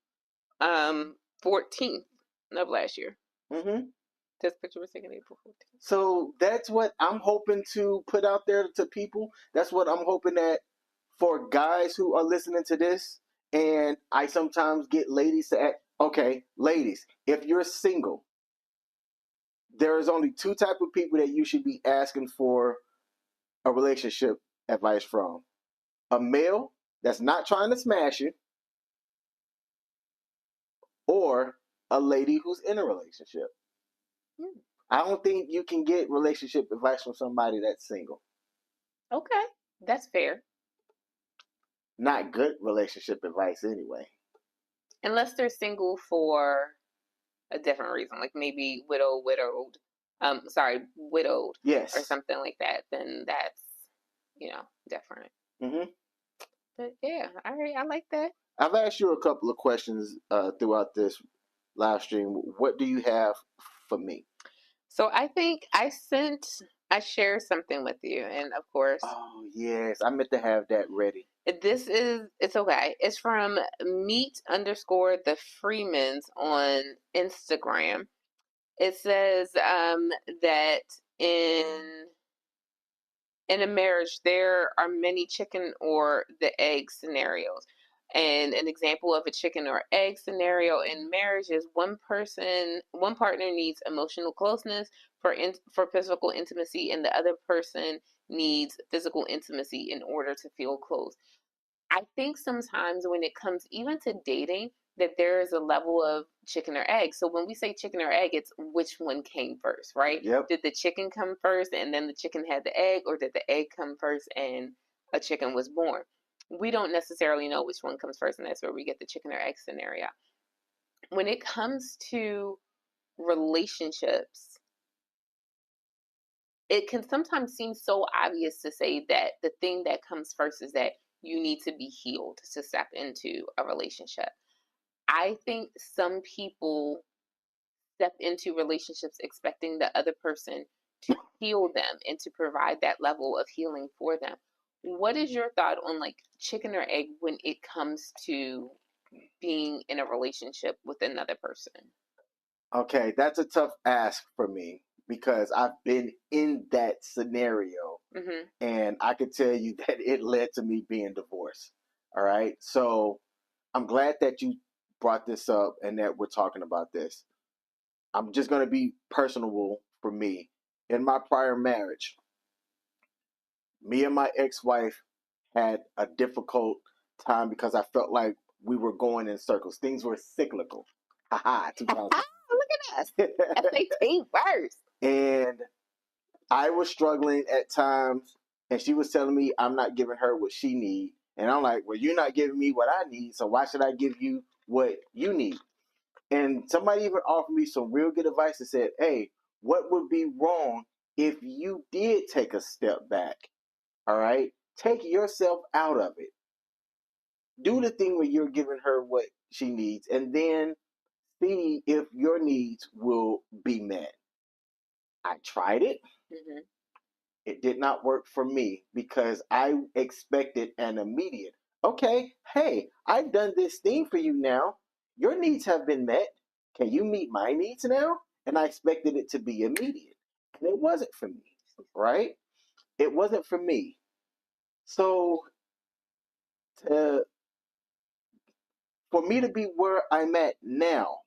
14th of last year. Mm-hmm. This picture was taken April 14th. So that's what I'm hoping to put out there to people. That's what I'm hoping that for guys who are listening to this, and I sometimes get ladies to act, okay, ladies, if you're single, there is only two type of people that you should be asking for a relationship advice from. A male that's not trying to smash you, or a lady who's in a relationship. I don't think you can get relationship advice from somebody that's single. Okay, that's fair. Not good relationship advice anyway. Unless they're single for a different reason, like maybe widowed. Yes. Or something like that, then that's, you know, different. Mm-hmm. But yeah, all right, I like that. I've asked you a couple of questions throughout this live stream. What do you have for me? So I think I shared something with you, and of course. Oh yes, I meant to have that ready. It's okay. It's from meet_the Freemans on Instagram. It says that in a marriage, there are many chicken or the egg scenarios. And an example of a chicken or egg scenario in marriage is one partner needs emotional closeness for physical intimacy, and the other person needs physical intimacy in order to feel close. I think sometimes when it comes even to dating, that there is a level of chicken or egg. So when we say chicken or egg, it's which one came first, right? Yep. Did the chicken come first and then the chicken had the egg, or did the egg come first and a chicken was born? We don't necessarily know which one comes first, and that's where we get the chicken or egg scenario. When it comes to relationships, it can sometimes seem so obvious to say that the thing that comes first is that you need to be healed to step into a relationship. I think some people step into relationships expecting the other person to heal them and to provide that level of healing for them. What is your thought on like chicken or egg when it comes to being in a relationship with another person? Okay, that's a tough ask for me because I've been in that scenario Mm-hmm. and I could tell you that it led to me being divorced. All right. So I'm glad that you brought this up and that we're talking about this. I'm just going to be personable for me. In my prior marriage, me and my ex wife had a difficult time because I felt like we were going in circles. Things were cyclical. Haha, 2000. Look at us. SAT first. And I was struggling at times, and she was telling me I'm not giving her what she needs. And I'm like, well, you're not giving me what I need, so why should I give you what you need? And somebody even offered me some real good advice and said, hey, what would be wrong if you did take a step back? All right? Take yourself out of it. Do the thing where you're giving her what she needs, and then see if your needs will be met. I tried it. Mm-hmm. It did not work for me because I expected an immediate, okay, hey, I've done this thing for you now. Your needs have been met. Can you meet my needs now? And I expected it to be immediate. And it wasn't for me, right? It wasn't for me. So to, for me to be where I'm at now,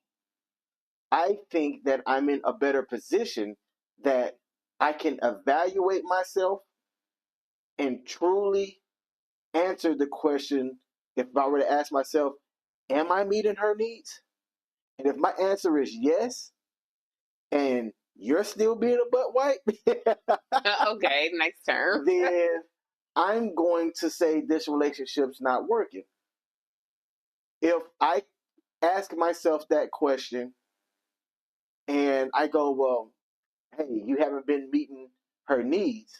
I think that I'm in a better position that I can evaluate myself and truly answer the question if I were to ask myself, am I meeting her needs? And if my answer is yes, and you're still being a butt wipe, Okay, nice term. then I'm going to say this relationship's not working. If I ask myself that question and I go, well, hey, you haven't been meeting her needs,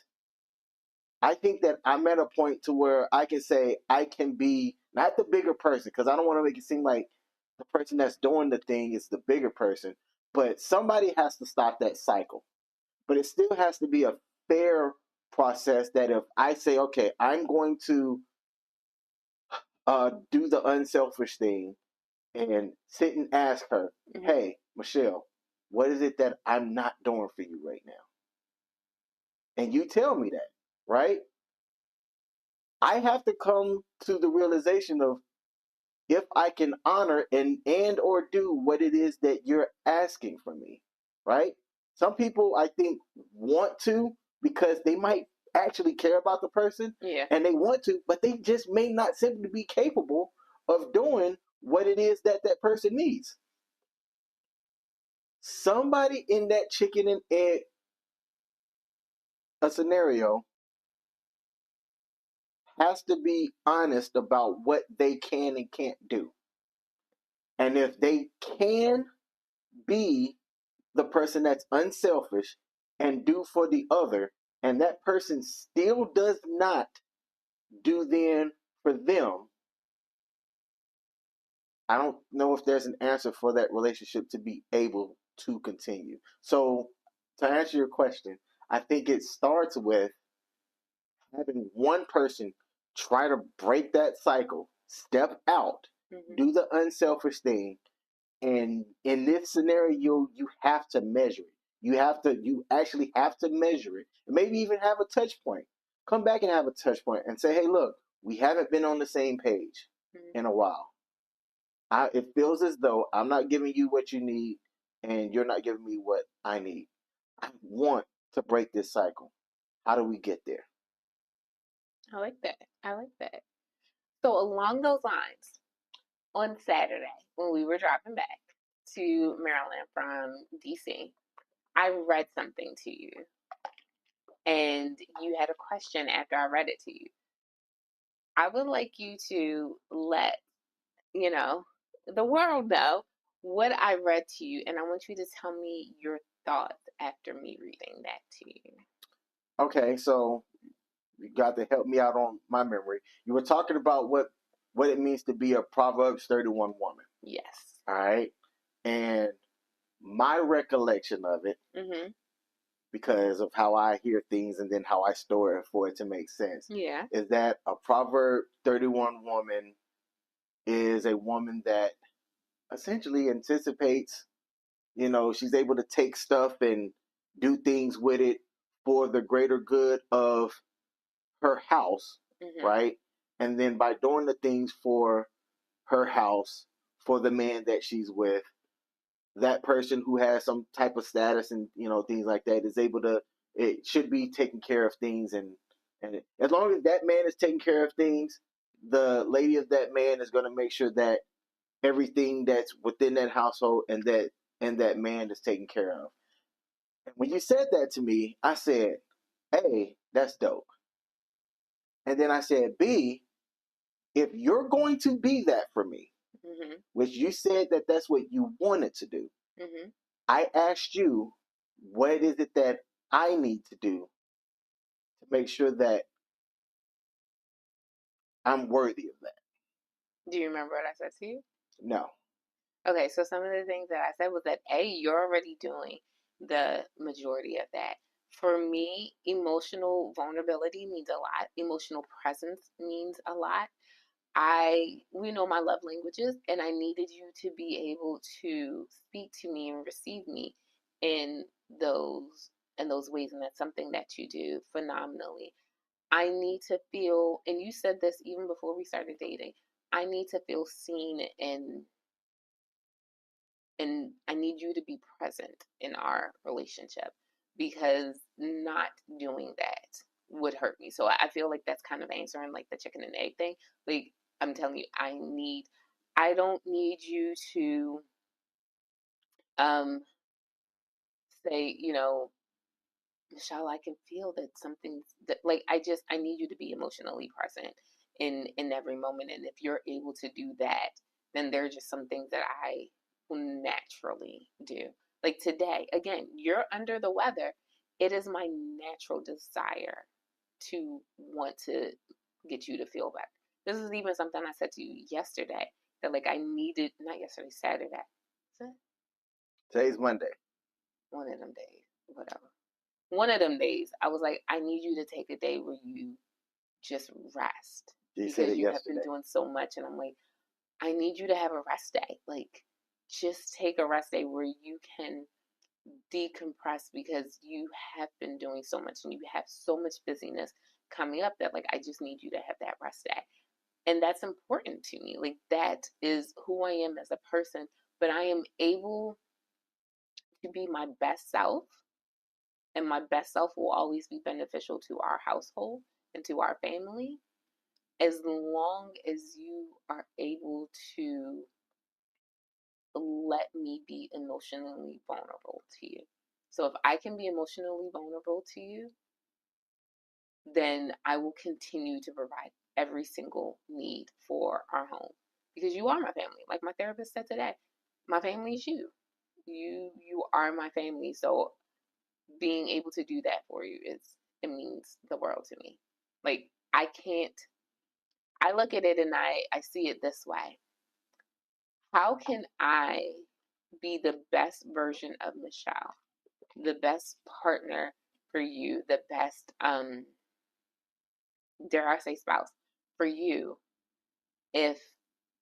I think that I'm at a point to where I can say I can be not the bigger person because I don't want to make it seem like the person that's doing the thing is the bigger person, but somebody has to stop that cycle. But it still has to be a fair process that if I say, okay, I'm going to do the unselfish thing and sit and ask her, Mm-hmm. hey, Michelle, what is it that I'm not doing for you right now? And you tell me that, right? I have to come to the realization of if I can honor and or do what it is that you're asking from me, right? Some people I think want to because they might actually care about the person Yeah. and they want to, but they just may not simply be capable of doing what it is that that person needs. Somebody in that chicken and egg a scenario has to be honest about what they can and can't do. And if they can be the person that's unselfish and do for the other, and that person still does not do then for them, I don't know if there's an answer for that relationship to be able to continue. So, to answer your question, I think it starts with having one person try to break that cycle, step out, Mm-hmm. do the unselfish thing, and in this scenario, you have to measure it. You actually have to measure it. And maybe even have a touch point. Come back and have a touch point and say, hey, look, we haven't been on the same page in a while. It feels as though I'm not giving you what you need and you're not giving me what I need. I want to break this cycle. How do we get there? I like that. I like that. So along those lines, on Saturday when we were driving back to Maryland from DC, I read something to you, and you had a question after I read it to you. I would like you to let, you know, the world know what I read to you, and I want you to tell me your thoughts after me reading that to you. Okay, so you got to help me out on my memory. You were talking about what it means to be a Proverbs 31 woman. Yes. All right. And my recollection of it, Mm-hmm. because of how I hear things and then how I store it for it to make sense, Yeah. is that a Proverb 31 woman is a woman that essentially anticipates, she's able to take stuff and do things with it for the greater good of her house, Mm-hmm. right? And then by doing the things for her house, for the man that she's with, that person who has some type of status and things like that is able to, it should be taking care of things, and as long as that man is taking care of things, the lady of that man is going to make sure that everything that's within that household and that man is taken care of. And when you said that to me, I said, A, that's dope. And then I said, B, if you're going to be that for me, Mm-hmm. which you said that that's what you wanted to do, Mm-hmm. I asked you, what is it that I need to do to make sure that I'm worthy of that? Do you remember what I said to you? No. Okay, so some of the things that I said was that A, you're already doing the majority of that. For me, emotional vulnerability means a lot. Emotional presence means a lot. We know my love languages, and I needed you to be able to speak to me and receive me in those ways, and that's something that you do phenomenally. I need to feel, and you said this even before we started dating, I need to feel seen, and I need you to be present in our relationship, because not doing that would hurt me. So I feel like that's kind of answering like the chicken and egg thing. Like, I'm telling you, I don't need you to um say, Michelle, I can feel that something's that, like, I need you to be emotionally present in every moment. And if you're able to do that, then there's just some things that I will naturally do. Like today, again, you're under the weather. It is my natural desire to want to get you to feel better. This is even something I said to you yesterday, that like I needed, not yesterday, Saturday. Is it? Today's Monday. One of them days, whatever. One of them days, I was like, I need you to take a day where you just rest, You said because it you have been yesterday. doing so much. And I'm like, I need you to have a rest day. Like, just take a rest day where you can decompress, because you have been doing so much and you have so much busyness coming up, that like I just need you to have that rest day. And that's important to me. Like, that is who I am as a person, but I am able to be my best self, and my best self will always be beneficial to our household and to our family, as long as you are able to let me be emotionally vulnerable to you. So if I can be emotionally vulnerable to you, then I will continue to provide every single need for our home, because you are my family. Like my therapist said today, my family is you. You are my family. So being able to do that for you, it means the world to me. Like, I look at it and I see it this way. How can I be the best version of Michelle, the best partner for you, the best dare I say spouse for you, if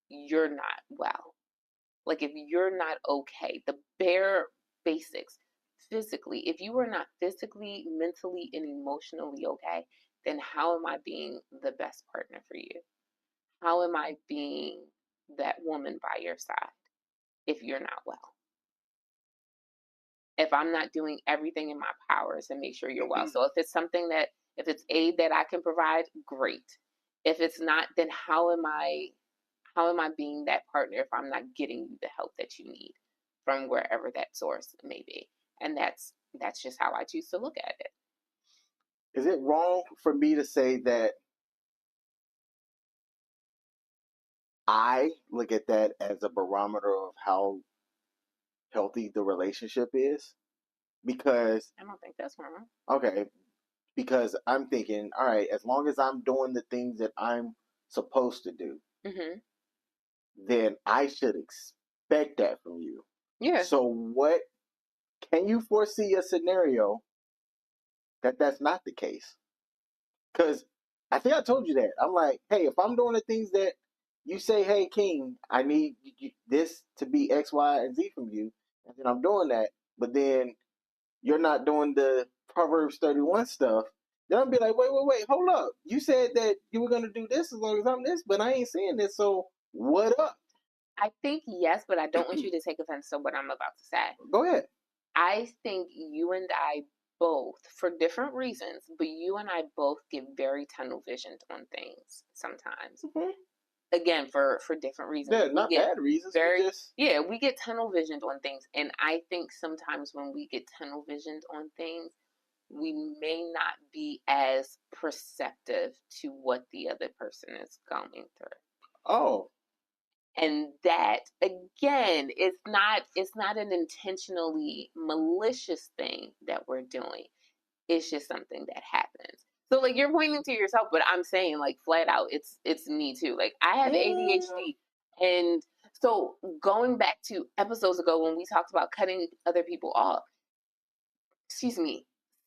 you're not well? Like, if you're not okay, the bare basics physically, if you are not physically, mentally, and emotionally okay, then how am I being the best partner for you? How am I being that woman by your side if you're not well? If I'm not doing everything in my powers to make sure you're well. So if it's aid that I can provide, great. If it's not, then how am I how am I being that partner if I'm not getting you the help that you need from wherever that source may be? And that's just how I choose to look at it. Is it wrong for me to say that I look at that as a barometer of how healthy the relationship is? Because, I don't think that's wrong. okay, because I'm thinking, all right, as long as I'm doing the things that I'm supposed to do, Mm-hmm. then I should expect that from you. Yeah. So, what can you foresee a scenario that that's not the case? Because I think I told you that. I'm like, hey, if I'm doing the things that you say, hey, King, I need this to be X, Y, and Z from you, and then I'm doing that, but then you're not doing the Proverbs 31 stuff, then I'll be like, wait, hold up. You said that you were going to do this as long as I'm this, but I ain't saying this, so what up? I think yes, but I don't want you to take offense to what I'm about to say. Go ahead. I think you and I both, for different reasons, but you and I both get very tunnel visioned on things sometimes. Mm-hmm. Again, for different reasons. Yeah, not bad reasons. We get tunnel visioned on things. And I think sometimes when we get tunnel visioned on things, we may not be as perceptive to what the other person is going through. Oh. And that again, it's not an intentionally malicious thing that we're doing. It's just something that happens. So like you're pointing to yourself, but I'm saying like flat out, it's me too. Like I have ADHD, and so going back to episodes ago when we talked about cutting other people off, excuse me,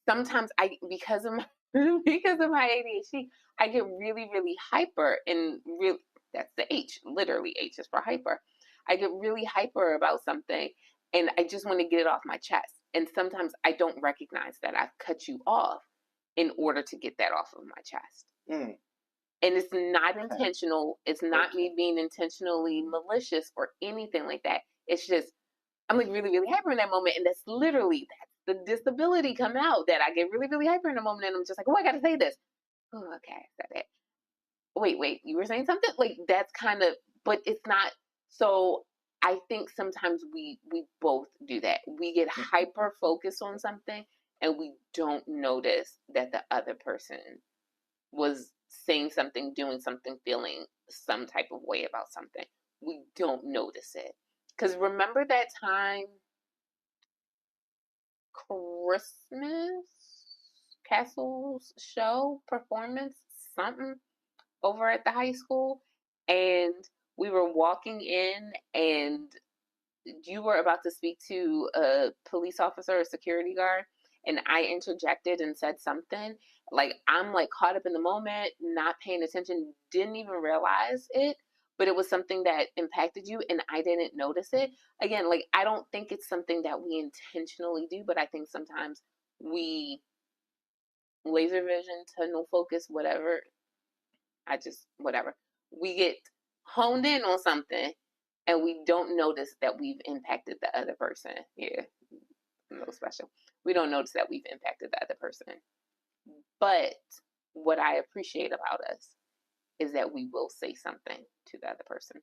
sometimes I because of my ADHD, I get really, really hyper and really that's the H, literally H is for hyper. I get really hyper about something and I just want to get it off my chest. And sometimes I don't recognize that I've cut you off in order to get that off of my chest. Mm. And it's not intentional. It's not me being intentionally malicious or anything like that. It's just I'm like really, really hyper in that moment. And that's the disability come out that I get really, really hyper in a moment. And I'm just like, oh, I got to say this. Oh, okay. I said it. Wait, you were saying something? Like that's kind of, but it's not. So I think sometimes we both do that. We get hyper focused on something and we don't notice that the other person was saying something, doing something, feeling some type of way about something. We don't notice it. Because remember that time Christmas Castle's show performance something over at the high school, and we were walking in and you were about to speak to a police officer or security guard, and I interjected and said something like I'm like caught up in the moment, not paying attention, didn't even realize it, but it was something that impacted you and I didn't notice it. Again, like I don't think it's something that we intentionally do, but I think sometimes we laser vision, tunnel focus, whatever. Whatever. We get honed in on something and we don't notice that we've impacted the other person. Yeah, no special. We don't notice that we've impacted the other person. But what I appreciate about us is that we will say something to the other person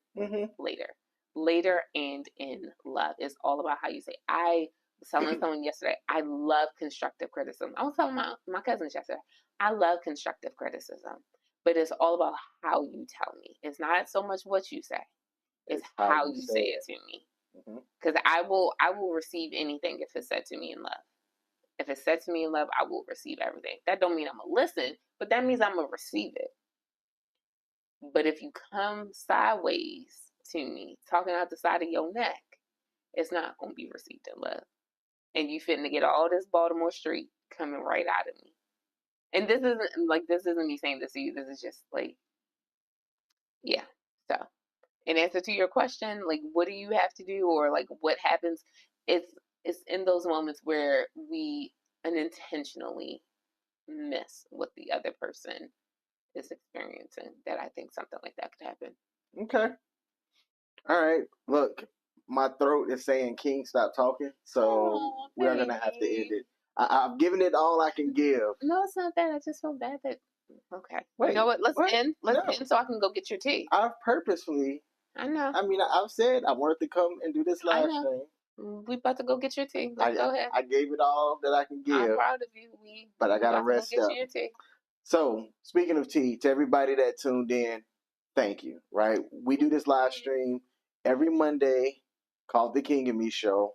later and in love. It's all about how you say. I was telling someone yesterday, I love constructive criticism. I was telling my cousins yesterday, I love constructive criticism, but it's all about how you tell me. It's not so much what you say, it's how you say it to me. Because I will receive anything if it's said to me in love. If it's said to me in love, I will receive everything. That don't mean I'm gonna listen, but that means I'm gonna receive it. But if you come sideways to me, talking out the side of your neck, it's not gonna be received in love. And you fitting to get all this Baltimore Street coming right out of me. And this isn't me saying this to you. This is just like, yeah. So, in answer to your question, like, what do you have to do, or like, what happens? It's in those moments where we unintentionally miss what the other person is experiencing. That I think something like that could happen. Okay. All right. Look, my throat is saying, King, stop talking. So we're going to have to end it. I've given it all I can give. No, it's not that. I just feel bad that. Okay. Wait, you know what? Let's end. Let's end so I can go get your tea. I've purposefully I know. I mean, I've said I wanted to come and do this I live know. stream. We about to go get your tea. Let's go ahead. I gave it all that I can give. I'm proud of you. But I got to rest get up. you your tea. So, speaking of tea, to everybody that tuned in, thank you, right? We do this live stream every Monday called the King M.E Show,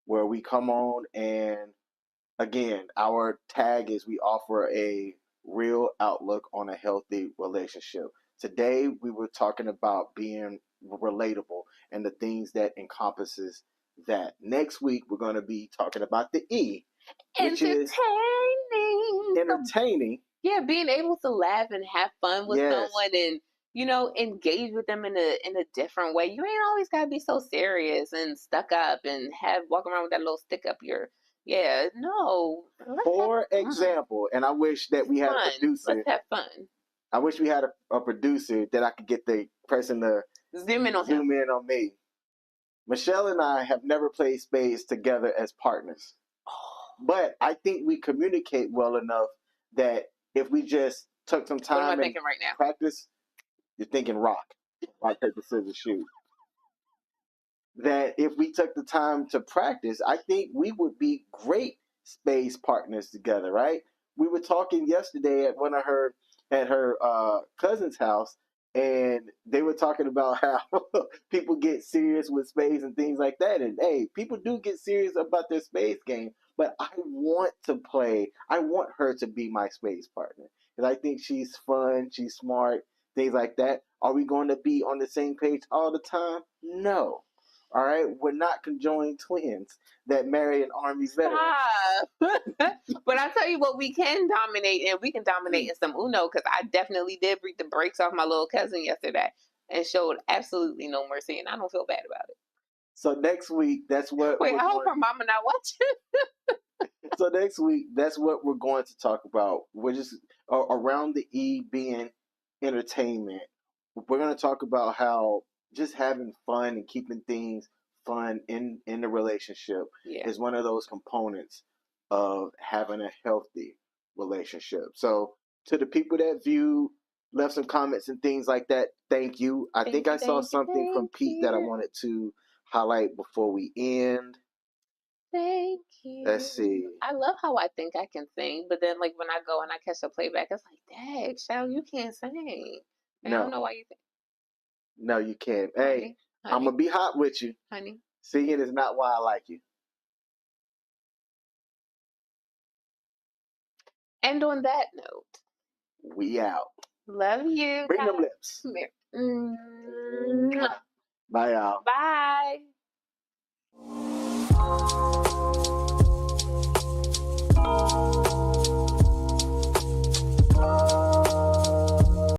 where we come on and, again, our tag is we offer a real outlook on a healthy relationship. Today, we were talking about being relatable and the things that encompasses that. Next week, we're going to be talking about the E, which is entertaining. Yeah, being able to laugh and have fun with someone and, you know, engage with them in a different way. You ain't always gotta be so serious and stuck up and walk around with that little stick up your no. For example, and I wish that we had a producer. Let's have fun. I wish we had a producer that I could get the person to zoom in on me. Michelle and I have never played spades together as partners. But I think we communicate well enough that if we just took some time and right now? practice, you're thinking rock, paper, scissors, shoot. That if we took the time to practice, I think we would be great space partners together, right? We were talking yesterday at her cousin's house, and they were talking about how people get serious with spades and things like that. And hey, people do get serious about their spades game, but I want to play. I want her to be my spades partner because I think she's fun, she's smart, things like that. Are we going to be on the same page all the time? No. All right, we're not conjoined twins that marry an Army veteran. But I tell you what, we can dominate, and we can dominate in some Uno because I definitely did beat the brakes off my little cousin yesterday and showed absolutely no mercy, and I don't feel bad about it. So next week, that's what. Wait, I hope her mama not watching. So next week, that's what we're going to talk about. We're just around the E being entertainment. We're going to talk about how just having fun and keeping things fun in the relationship is one of those components of having a healthy relationship. So to the people that left some comments and things like that, thank you. I think I saw something from Pete that I wanted to highlight before we end. Thank you. Let's see. I love how I think I can sing, but then like when I go and I catch a playback, it's like, dang, Shell, you can't sing. I don't know why you think. No, you can't. Hey, I'm going to be hot with you. Honey. Singing is not why I like you. And on that note, we out. Love you. Bring them lips. Bye, Bye, y'all. Bye.